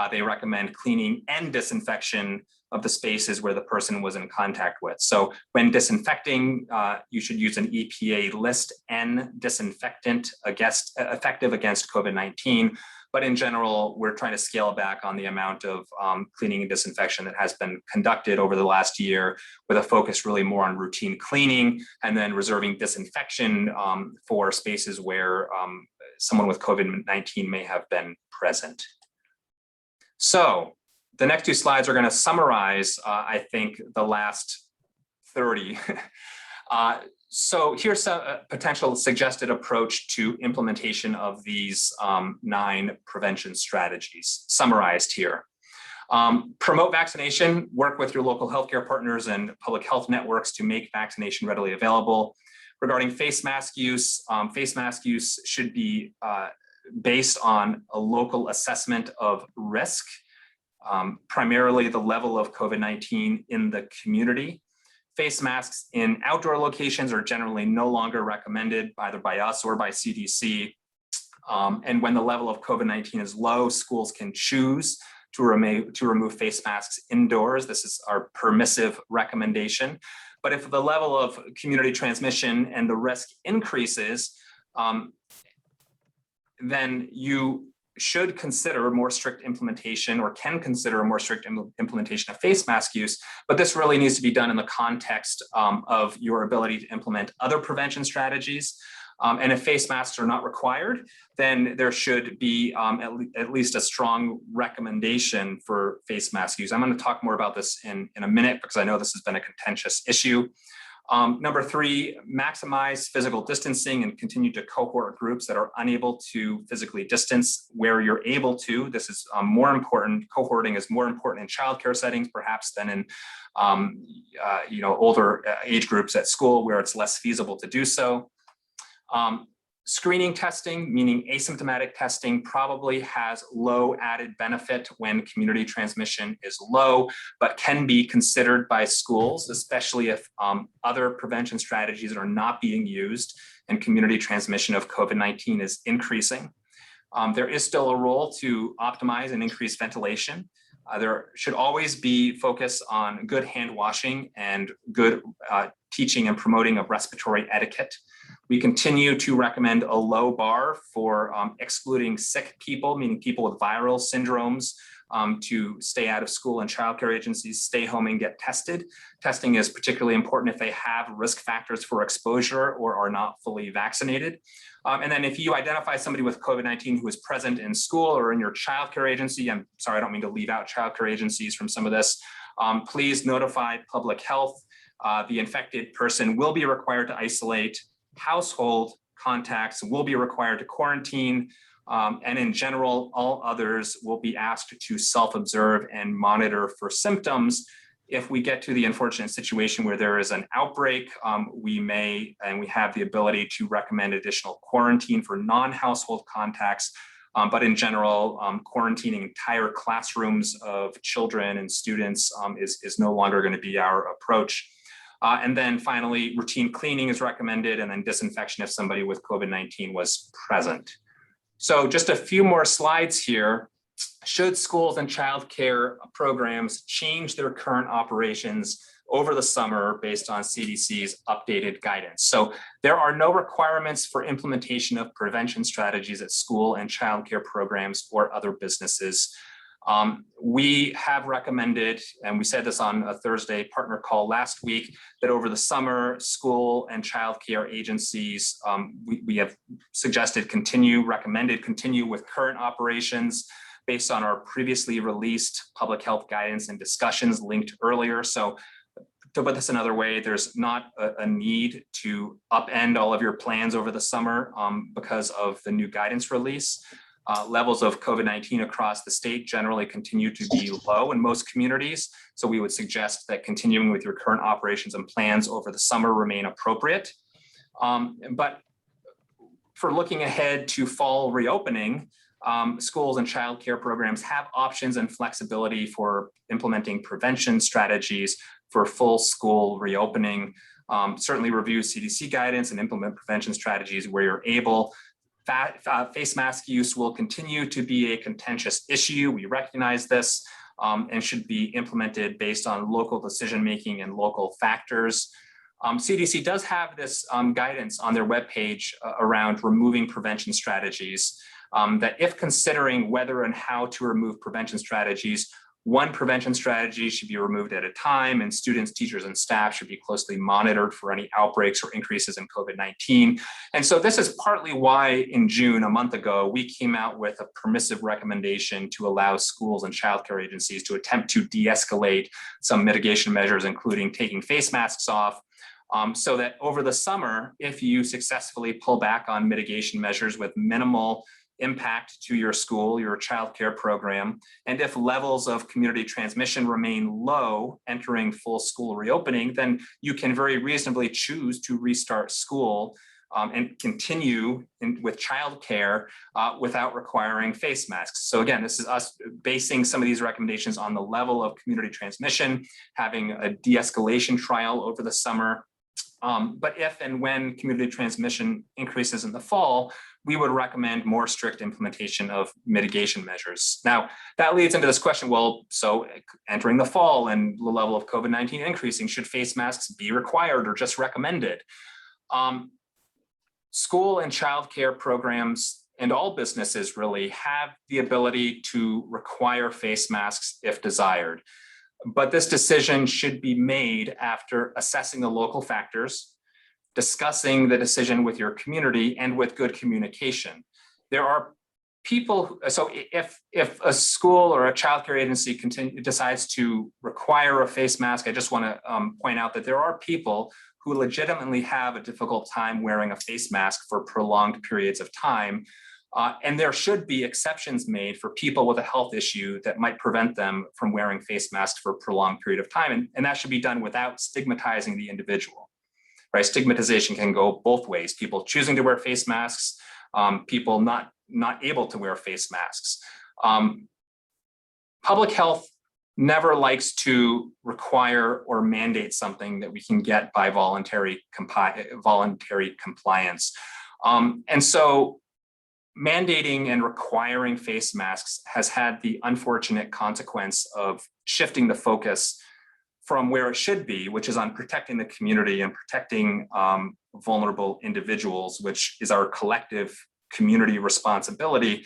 they recommend cleaning and disinfection of the spaces where the person was in contact with. So when disinfecting, you should use an EPA List N disinfectant effective against COVID-19. But in general, we're trying to scale back on the amount of cleaning and disinfection that has been conducted over the last year, with a focus really more on routine cleaning and then reserving disinfection for spaces where someone with COVID-19 may have been present. So the next 2 slides are going to summarize, I think, the last 30. So here's a potential suggested approach to implementation of these 9 prevention strategies summarized here. Promote vaccination, work with your local healthcare partners and public health networks to make vaccination readily available. Regarding face mask use should be based on a local assessment of risk primarily the level of COVID-19 in the community. Face masks in outdoor locations are generally no longer recommended either by us or by CDC. And when the level of COVID-19 is low, schools can choose to remove face masks indoors. This is our permissive recommendation. But if the level of community transmission and the risk increases, then you should consider more strict implementation, or can consider a more strict implementation of face mask use, but this really needs to be done in the context of your ability to implement other prevention strategies. And if face masks are not required, then there should be at least a strong recommendation for face mask use. I'm going to talk more about this in a minute because I know this has been a contentious issue. Number 3, maximize physical distancing and continue to cohort groups that are unable to physically distance where you're able to. This is more important. Cohorting is more important in childcare settings, perhaps, than in older age groups at school where it's less feasible to do so. Screening testing, meaning asymptomatic testing, probably has low added benefit when community transmission is low, but can be considered by schools, especially if other prevention strategies are not being used and community transmission of COVID-19 is increasing. There is still a role to optimize and increase ventilation. There should always be focus on good hand washing and good teaching and promoting of respiratory etiquette. We continue to recommend a low bar for excluding sick people, meaning people with viral syndromes, to stay out of school, and childcare agencies stay home and get tested. Testing is particularly important if they have risk factors for exposure or are not fully vaccinated. And then if you identify somebody with COVID-19 who is present in school or in your childcare agency, I'm sorry, I don't mean to leave out childcare agencies from some of this, please notify public health. The infected person will be required to isolate. Household contacts will be required to quarantine, and in general, all others will be asked to self-observe and monitor for symptoms. If we get to the unfortunate situation where there is an outbreak, we may, and we have the ability to recommend additional quarantine for non-household contacts. But in general, quarantining entire classrooms of children and students is no longer going to be our approach. And then finally, routine cleaning is recommended, and then disinfection if somebody with COVID-19 was present. So just a few more slides here. Should schools and childcare programs change their current operations over the summer based on CDC's updated guidance? So there are no requirements for implementation of prevention strategies at school and childcare programs or other businesses. We have recommended, and we said this on a Thursday partner call last week, that over the summer, school and childcare agencies, we have suggested recommended continue with current operations based on our previously released public health guidance and discussions linked earlier. So to put this another way, there's not a need to upend all of your plans over the summer because of the new guidance release. Levels of COVID-19 across the state generally continue to be low in most communities. So we would suggest that continuing with your current operations and plans over the summer remain appropriate. But for looking ahead to fall reopening, schools and childcare programs have options and flexibility for implementing prevention strategies for full school reopening. Certainly review CDC guidance and implement prevention strategies where you're able. Face mask use will continue to be a contentious issue. We recognize this and should be implemented based on local decision-making and local factors. CDC does have this guidance on their webpage around removing prevention strategies, that if considering whether and how to remove prevention strategies, one prevention strategy should be removed at a time, and students, teachers, and staff should be closely monitored for any outbreaks or increases in COVID-19. And so this is partly why in June, a month ago, we came out with a permissive recommendation to allow schools and childcare agencies to attempt to de-escalate some mitigation measures, including taking face masks off, so that over the summer, if you successfully pull back on mitigation measures with minimal impact to your school, your childcare program, and if levels of community transmission remain low entering full school reopening, then you can very reasonably choose to restart school and continue with childcare without requiring face masks. So again, this is us basing some of these recommendations on the level of community transmission, having a de-escalation trial over the summer. But if and when community transmission increases in the fall, we would recommend more strict implementation of mitigation measures. Now, that leads into this question, well, so entering the fall and the level of COVID-19 increasing, should face masks be required or just recommended? School and childcare programs and all businesses really have the ability to require face masks if desired. But this decision should be made after assessing the local factors, discussing the decision with your community, and with good communication. There are people, so if a school or a childcare agency decides to require a face mask, I just want to point out that there are people who legitimately have a difficult time wearing a face mask for prolonged periods of time. And there should be exceptions made for people with a health issue that might prevent them from wearing face masks for a prolonged period of time. And that should be done without stigmatizing the individual, right? Stigmatization can go both ways. People choosing to wear face masks, people not able to wear face masks. Public health never likes to require or mandate something that we can get by voluntary compliance. And so mandating and requiring face masks has had the unfortunate consequence of shifting the focus from where it should be, which is on protecting the community and protecting vulnerable individuals, which is our collective community responsibility,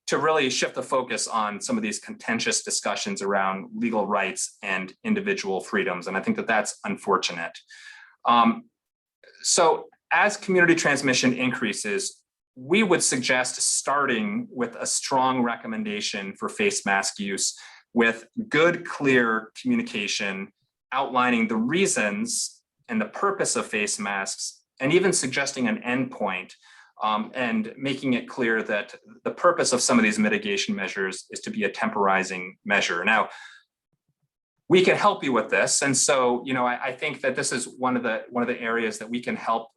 to really shift the focus on some of these contentious discussions around legal rights and individual freedoms. And I think that that's unfortunate. So as community transmission increases, we would suggest starting with a strong recommendation for face mask use with good, clear communication, outlining the reasons and the purpose of face masks, and even suggesting an endpoint, and making it clear that the purpose of some of these mitigation measures is to be a temporizing measure. Now, we can help you with this, and so I think that this is one of the areas that we can help.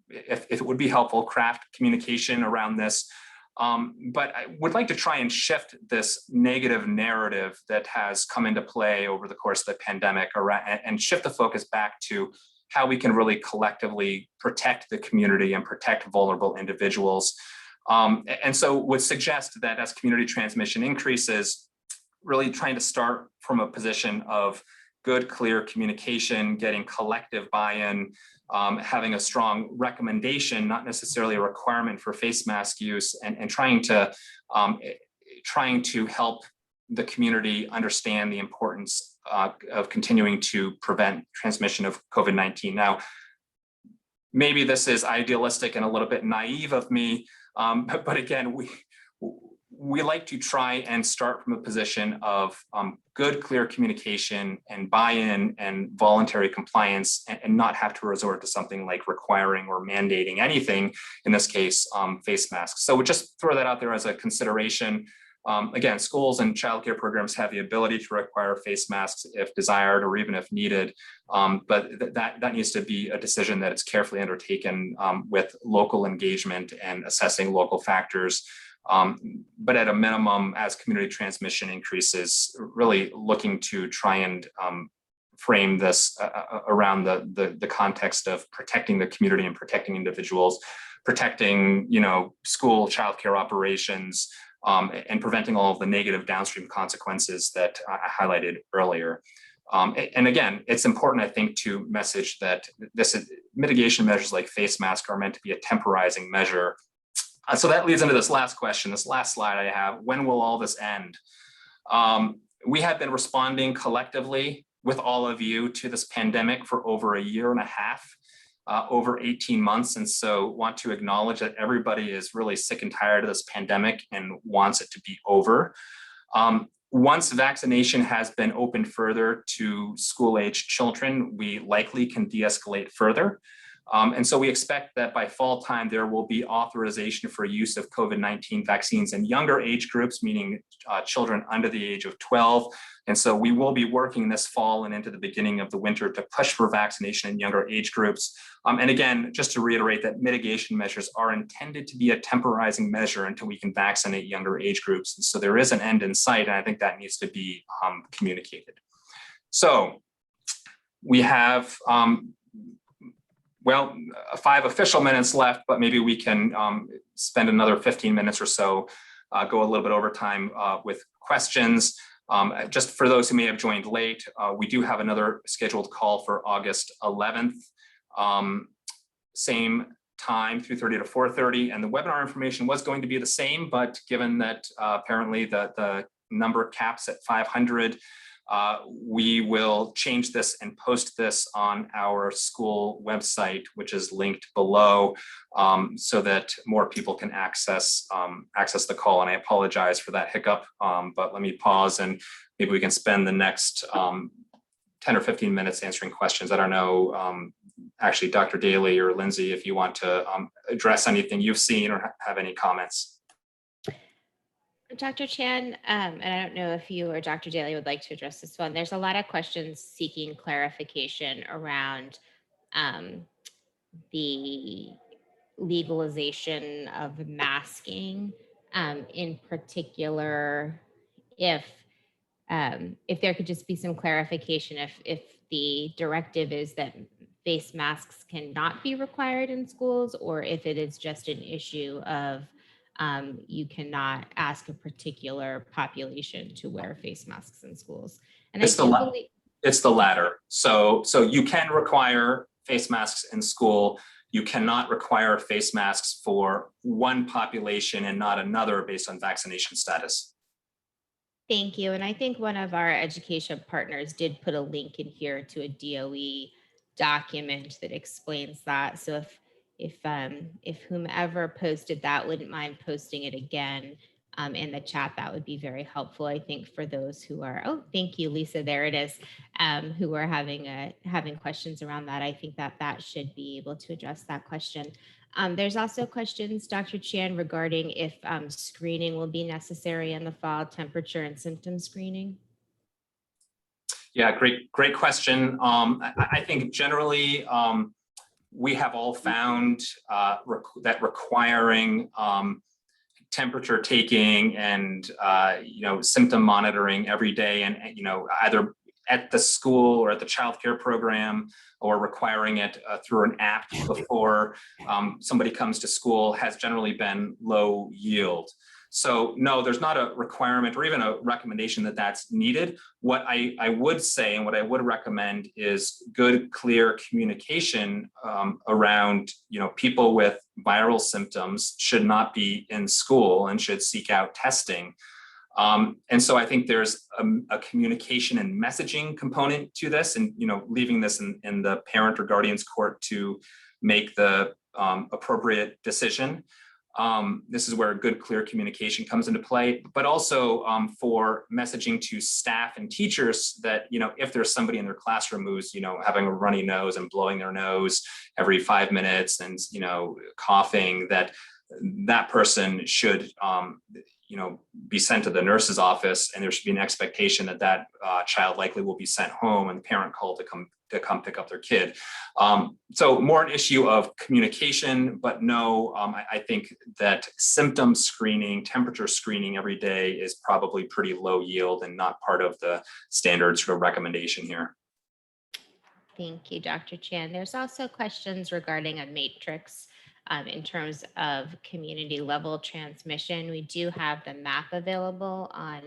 If it would be helpful, craft communication around this. But I would like to try and shift this negative narrative that has come into play over the course of the pandemic around, and shift the focus back to how we can really collectively protect the community and protect vulnerable individuals. And so would suggest that as community transmission increases, really trying to start from a position of good, clear communication, getting collective buy-in, having a strong recommendation, not necessarily a requirement for face mask use, and trying to help the community understand the importance of continuing to prevent transmission of COVID-19. Now, maybe this is idealistic and a little bit naive of me, but again, we like to try and start from a position of good, clear communication and buy-in and voluntary compliance, and not have to resort to something like requiring or mandating anything, in this case, face masks. So we'll just throw that out there as a consideration. Again, schools and childcare programs have the ability to require face masks if desired or even if needed, but that needs to be a decision that is carefully undertaken with local engagement and assessing local factors. But at a minimum, as community transmission increases, really looking to try and frame this around the context of protecting the community and protecting individuals, protecting school childcare operations, and preventing all of the negative downstream consequences that I highlighted earlier. And again, it's important, I think, to message that mitigation measures like face mask are meant to be a temporizing measure. So that leads into this last question, this last slide I have. When will all this end? We have been responding collectively with all of you to this pandemic for over a year and a half, over 18 months. And so want to acknowledge that everybody is really sick and tired of this pandemic and wants it to be over. Once vaccination has been opened further to school-aged children, we likely can de-escalate further. And so we expect that by fall time, there will be authorization for use of COVID-19 vaccines in younger age groups, meaning children under the age of 12. And so we will be working this fall and into the beginning of the winter to push for vaccination in younger age groups. And again, just to reiterate that mitigation measures are intended to be a temporizing measure until we can vaccinate younger age groups. And so there is an end in sight, and I think that needs to be communicated. So we have, 5 official minutes left, but maybe we can spend another 15 minutes or so, go a little bit over time with questions. Just for those who may have joined late, we do have another scheduled call for August 11th. Same time, 3:30 to 4:30, and the webinar information was going to be the same, but given that apparently the number caps at 500, we will change this and post this on our school website, which is linked below, so that more people can access the call. And I apologize for that hiccup, but let me pause and maybe we can spend the next 10 or 15 minutes answering questions. I don't know, actually, Dr. Daly or Lindsay, if you want to address anything you've seen or have any comments. Dr. Chan, and I don't know if you or Dr. Daly would like to address this one. There's a lot of questions seeking clarification around the legalization of masking, in particular, if there could just be some clarification if the directive is that face masks cannot be required in schools, or if it is just an issue of you cannot ask a particular population to wear face masks in schools. And it's the latter. So you can require face masks in school. You cannot require face masks for one population and not another based on vaccination status. Thank you. And I think one of our education partners did put a link in here to a DOE document that explains that. So if whomever posted that wouldn't mind posting it again in the chat, that would be very helpful, I think, for those who are, oh, thank you, Lisa, there it is, who are having questions around that. I think that should be able to address that question. There's also questions, Dr. Chan, regarding if screening will be necessary in the fall, temperature and symptom screening. Yeah, great question. I think generally we have all found that requiring temperature taking and symptom monitoring every day, and either at the school or at the childcare program, or requiring it through an app before somebody comes to school, has generally been low yield. So no, there's not a requirement or even a recommendation that that's needed. What I would say and what I would recommend is good, clear communication around, people with viral symptoms should not be in school and should seek out testing. And so I think there's a communication and messaging component to this, and leaving this in the parent or guardian's court to make the appropriate decision. This is where good, clear communication comes into play, but also for messaging to staff and teachers that, if there's somebody in their classroom who's, having a runny nose and blowing their nose every 5 minutes and, coughing, that person should, be sent to the nurse's office, and there should be an expectation that child likely will be sent home and the parent called to come pick up their kid. So more an issue of communication, but no, I think that symptom screening, temperature screening every day is probably pretty low yield and not part of the standard sort of recommendation here. Thank you, Dr. Chan. There's also questions regarding a matrix in terms of community level transmission. We do have the map available on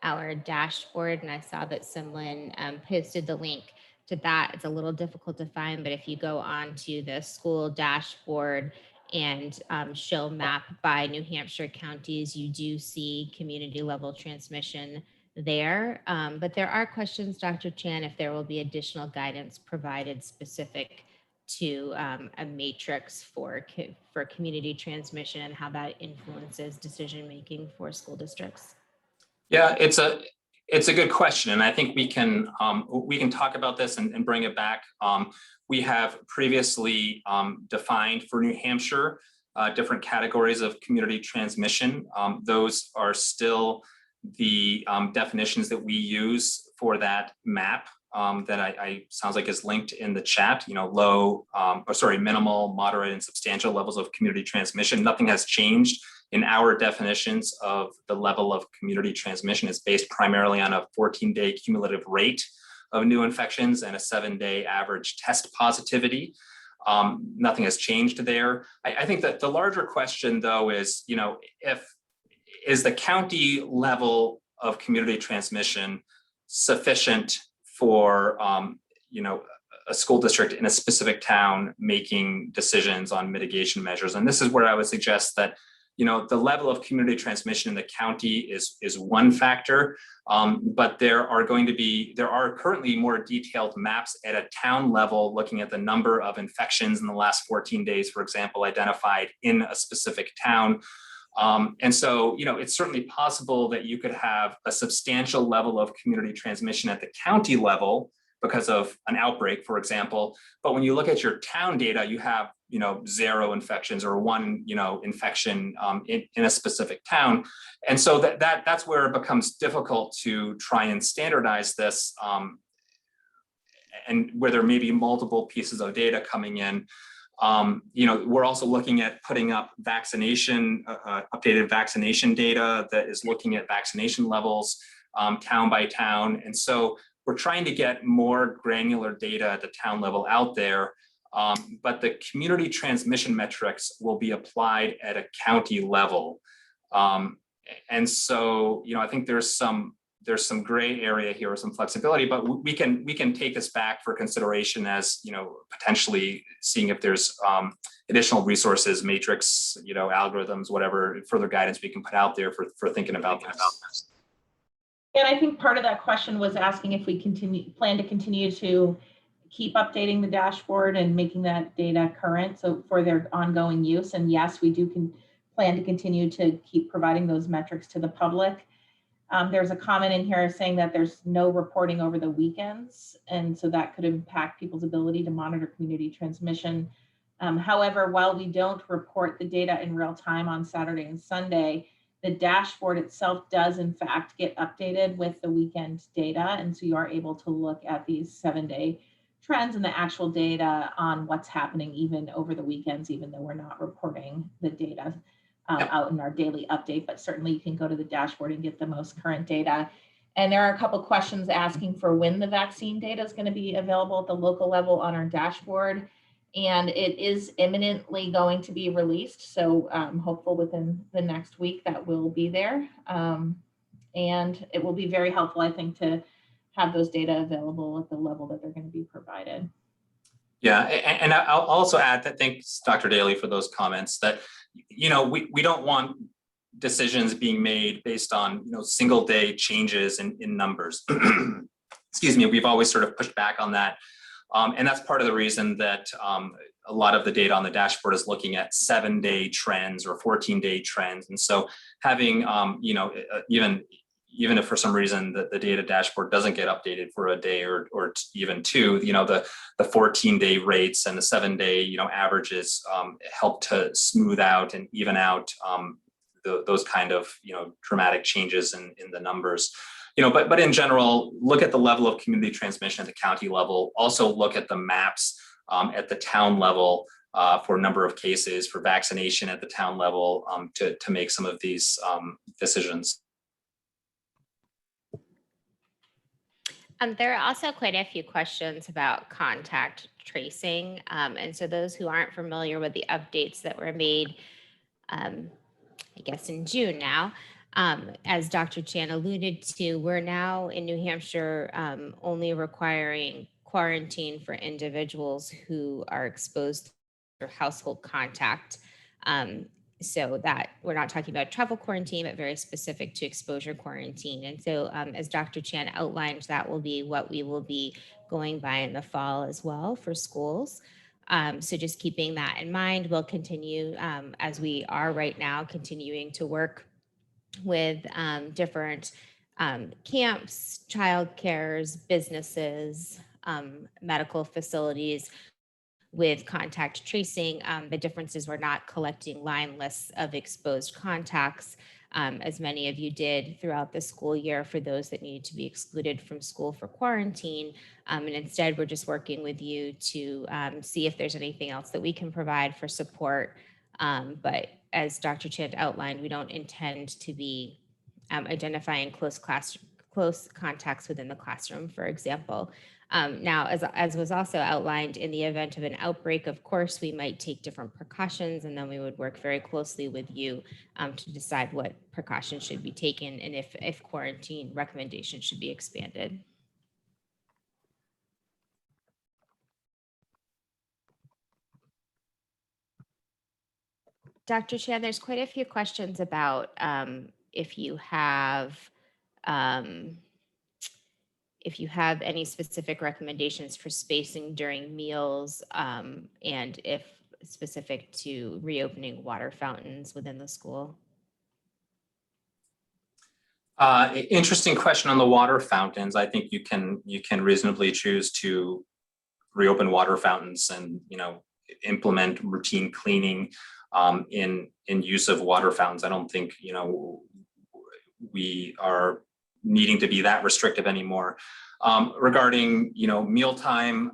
our dashboard, and I saw that someone posted the link to that. It's a little difficult to find, but if you go on to the school dashboard and show map by New Hampshire counties, you do see community level transmission there. But there are questions, Dr. Chan, if there will be additional guidance provided specific to a matrix for community transmission and how that influences decision making for school districts. Yeah, It's a good question, and I think we can talk about this and bring it back. We have previously defined for New Hampshire different categories of community transmission. Those are still the definitions that we use for that map that I sounds like is linked in the chat. You know, minimal, moderate, and substantial levels of community transmission. Nothing has changed in our definitions of the level of community transmission. Is based primarily on a 14-day cumulative rate of new infections and a 7-day average test positivity. Nothing has changed there. I think that the larger question, though, is, you know, is the county level of community transmission sufficient for, you know, a school district in a specific town making decisions on mitigation measures? And this is where I would suggest that, you know, the level of community transmission in the county is one factor, but there are currently more detailed maps at a town level looking at the number of infections in the last 14 days, for example, identified in a specific town. And so, you know, it's certainly possible that you could have a substantial level of community transmission at the county level because of an outbreak, for example. But when you look at your town data, you have, you know, 0 infections or 1, you know, infection in a specific town. And so that's where it becomes difficult to try and standardize this, and where there may be multiple pieces of data coming in. You know, we're also looking at putting up vaccination, updated vaccination data that is looking at vaccination levels town by town. And so we're trying to get more granular data at the town level out there, but the community transmission metrics will be applied at a county level. And so, you know, I think there's some gray area here, some flexibility, but we can take this back for consideration as, you know, potentially seeing if there's additional resources, matrix, you know, algorithms, whatever further guidance we can put out there for thinking about this. And I think part of that question was asking if we plan to continue to keep updating the dashboard and making that data current, so for their ongoing use. And yes, we do plan to continue to keep providing those metrics to the public. There's a comment in here saying that there's no reporting over the weekends, and so that could impact people's ability to monitor community transmission. However, while we don't report the data in real time on Saturday and Sunday, the dashboard itself does in fact get updated with the weekend data. And so you are able to look at these 7-day trends and the actual data on what's happening even over the weekends, even though we're not reporting the data out in our daily update, but certainly you can go to the dashboard and get the most current data. And there are a couple questions asking for when the vaccine data is going to be available at the local level on our dashboard. And it is imminently going to be released. So I'm hopeful within the next week that will be there. And it will be very helpful, I think, to have those data available at the level that they're going to be provided. Yeah, and I'll also add that, thanks, Dr. Daly, for those comments, that, you know, we don't want decisions being made based on, you know, single day changes in numbers. Excuse me, we've always sort of pushed back on that. And that's part of the reason that a lot of the data on the dashboard is looking at 7-day trends or 14-day trends. And so having, you know, even if for some reason the data dashboard doesn't get updated for a day or even 2, you know, the 14-day rates and the 7-day, you know, averages help to smooth out and even out those kind of, you know, dramatic changes in the numbers. You know, but in general, look at the level of community transmission at the county level. Also look at the maps at the town level for a number of cases, for vaccination at the town level to make some of these decisions. There are also quite a few questions about contact tracing. And so those who aren't familiar with the updates that were made, I guess in June now, as Dr. Chan alluded to, we're now in New Hampshire only requiring quarantine for individuals who are exposed to household contact. So that we're not talking about travel quarantine, but very specific to exposure quarantine. And so as Dr. Chan outlined, that will be what we will be going by in the fall as well for schools. So just keeping that in mind, we'll continue as we are right now, continuing to work with different camps, childcares, businesses, medical facilities with contact tracing. The difference is we're not collecting line lists of exposed contacts, as many of you did throughout the school year for those that needed to be excluded from school for quarantine. And instead, we're just working with you to see if there's anything else that we can provide for support. But as Dr. Chand outlined, we don't intend to be identifying close contacts within the classroom, for example. Now, as was also outlined, in the event of an outbreak, of course, we might take different precautions, and then we would work very closely with you to decide what precautions should be taken and if quarantine recommendations should be expanded. Dr. Chan, there's quite a few questions about if you have any specific recommendations for spacing during meals, and if specific to reopening water fountains within the school. Interesting question on the water fountains. I think you can reasonably choose to reopen water fountains and implement routine cleaning in use of water fountains. I don't think we are needing to be that restrictive anymore. Regarding mealtime,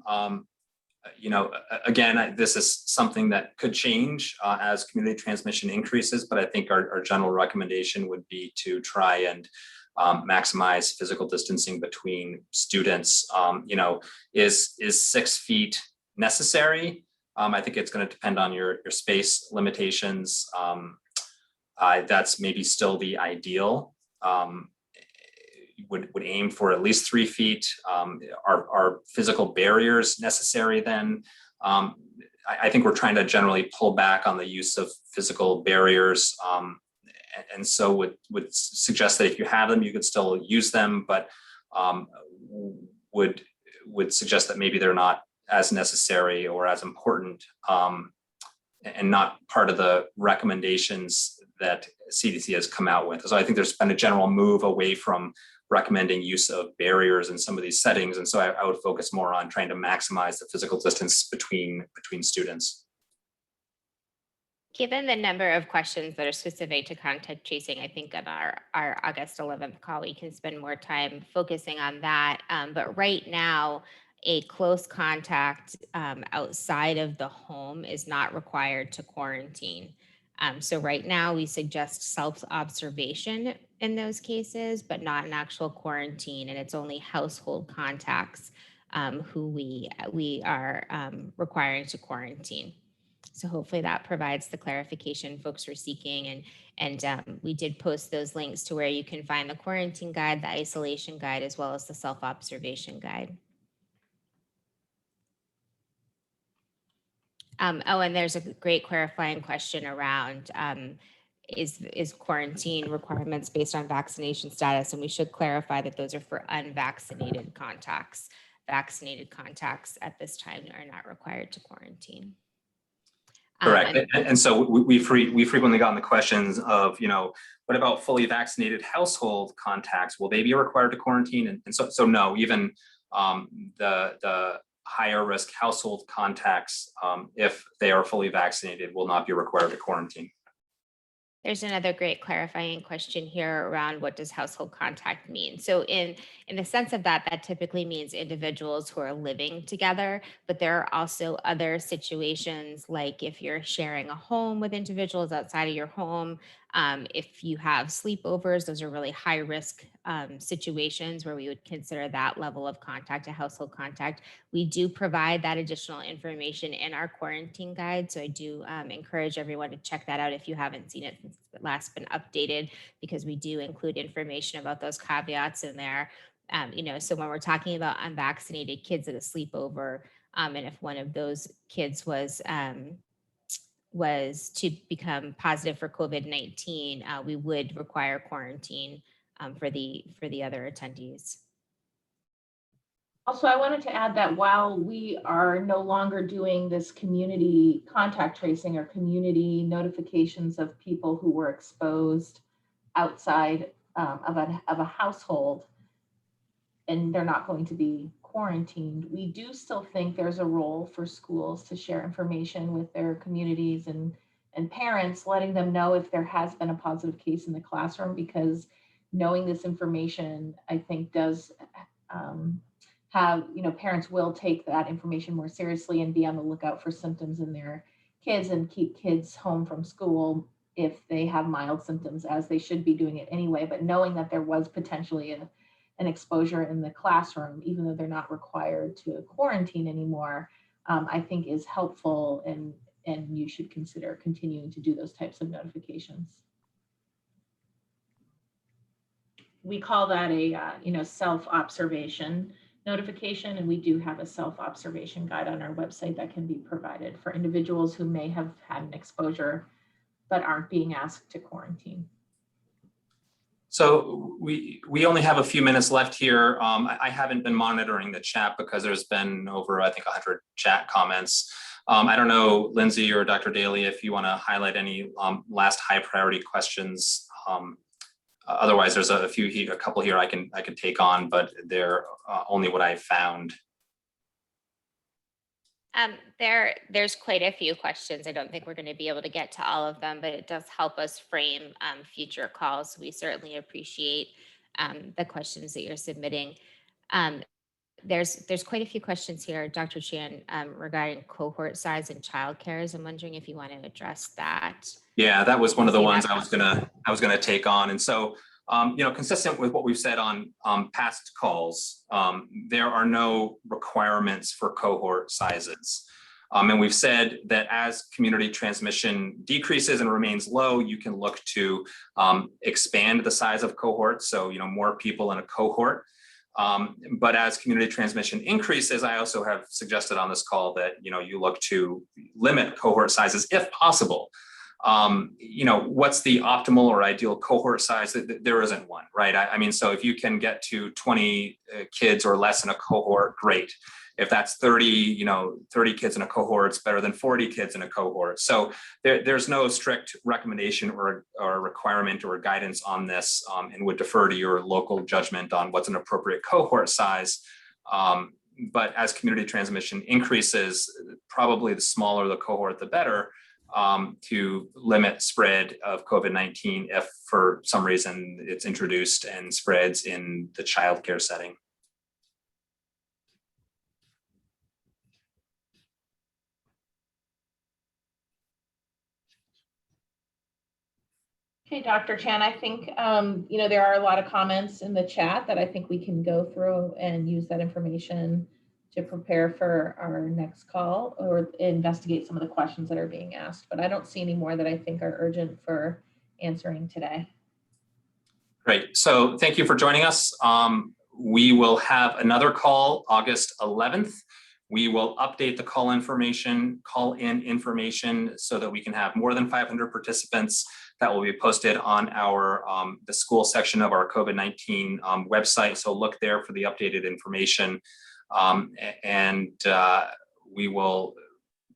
again, this is something that could change as community transmission increases, but I think our general recommendation would be to try and maximize physical distancing between students. Is 6 feet necessary? I think it's going to depend on your space limitations. That's maybe still the ideal. Would aim for at least 3 feet. Are physical barriers necessary then? I think we're trying to generally pull back on the use of physical barriers, and so would suggest that if you have them, you could still use them, but would suggest that maybe they're not as necessary or as important, and not part of the recommendations that CDC has come out with. So I think there's been a general move away from recommending use of barriers in some of these settings. And so I would focus more on trying to maximize the physical distance between students. Given the number of questions that are specific to contact tracing, I think on our August 11th call, we can spend more time focusing on that. But right now, a close contact outside of the home is not required to quarantine. So right now we suggest self-observation in those cases, but not an actual quarantine, and it's only household contacts who we are requiring to quarantine. So hopefully that provides the clarification folks were seeking, and we did post those links to where you can find the quarantine guide, the isolation guide, as well as the self-observation guide. And there's a great clarifying question around is quarantine requirements based on vaccination status, and we should clarify that those are for unvaccinated contacts. Vaccinated contacts at this time are not required to quarantine. Correct. And so we frequently gotten the questions of, what about fully vaccinated household contacts? Will they be required to quarantine? And so no, even the higher risk household contacts, if they are fully vaccinated, will not be required to quarantine. There's another great clarifying question here around what does household contact mean? So in the sense of that typically means individuals who are living together, but there are also other situations like if you're sharing a home with individuals outside of your home, if you have sleepovers, those are really high risk situations where we would consider that level of contact a household contact. We do provide that additional information in our quarantine guide. So I do encourage everyone to check that out if you haven't seen it since it's last been updated, because we do include information about those caveats in there. So when we're talking about unvaccinated kids at a sleepover, and if one of those kids was to become positive for COVID-19, we would require quarantine for the other attendees. Also, I wanted to add that while we are no longer doing this community contact tracing or community notifications of people who were exposed outside of a household, and they're not going to be quarantined, we do still think there's a role for schools to share information with their communities and parents, letting them know if there has been a positive case in the classroom, because knowing this information, I think, does have, parents will take that information more seriously and be on the lookout for symptoms in their kids and keep kids home from school if they have mild symptoms, as they should be doing it anyway. But knowing that there was potentially an exposure in the classroom, even though they're not required to quarantine anymore, I think is helpful, and you should consider continuing to do those types of notifications. We call that a self-observation notification, and we do have a self-observation guide on our website that can be provided for individuals who may have had an exposure but aren't being asked to quarantine. So we only have a few minutes left here. I haven't been monitoring the chat because there's been over, I think, 100 chat comments. I don't know, Lindsay or Dr. Daly, if you want to highlight any last high priority questions. Otherwise, there's a couple here I can take on, but they're only what I found. There's quite a few questions. I don't think we're going to be able to get to all of them, but it does help us frame future calls. We certainly appreciate the questions that you're submitting. There's quite a few questions here, Dr. Chan, regarding cohort size and childcare. I'm wondering if you want to address that. Yeah, that was one of the ones I was gonna take on. And so, consistent with what we've said on past calls, there are no requirements for cohort sizes. And we've said that as community transmission decreases and remains low, you can look to expand the size of cohorts. So, more people in a cohort. But as community transmission increases, I also have suggested on this call that, you look to limit cohort sizes if possible. What's the optimal or ideal cohort size? There isn't one, right? I mean, so if you can get to 20 kids or less in a cohort, great. If that's 30 kids in a cohort, it's better than 40 kids in a cohort. So there's no strict recommendation or requirement or guidance on this, and would defer to your local judgment on what's an appropriate cohort size. But as community transmission increases, probably the smaller the cohort, the better, to limit spread of COVID-19 if for some reason it's introduced and spreads in the childcare setting. Okay, Dr. Chan, I think, there are a lot of comments in the chat that I think we can go through and use that information to prepare for our next call or investigate some of the questions that are being asked. But I don't see any more that I think are urgent for answering today. Great. So thank you for joining us. We will have another call August 11th. We will update the call-in information so that we can have more than 500 participants. That will be posted on our the school section of our COVID-19 website. So look there for the updated information. We will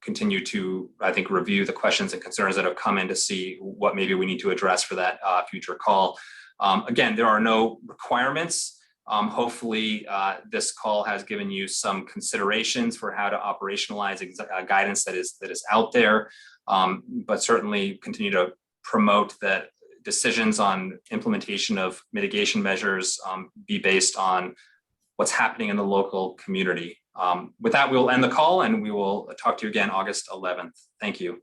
continue to, I think, review the questions and concerns that have come in to see what maybe we need to address for that future call. Again, there are no requirements. Hopefully, this call has given you some considerations for how to operationalize guidance that is out there, but certainly continue to promote that decisions on implementation of mitigation measures be based on what's happening in the local community. With that, we will end the call and we will talk to you again August 11th. Thank you.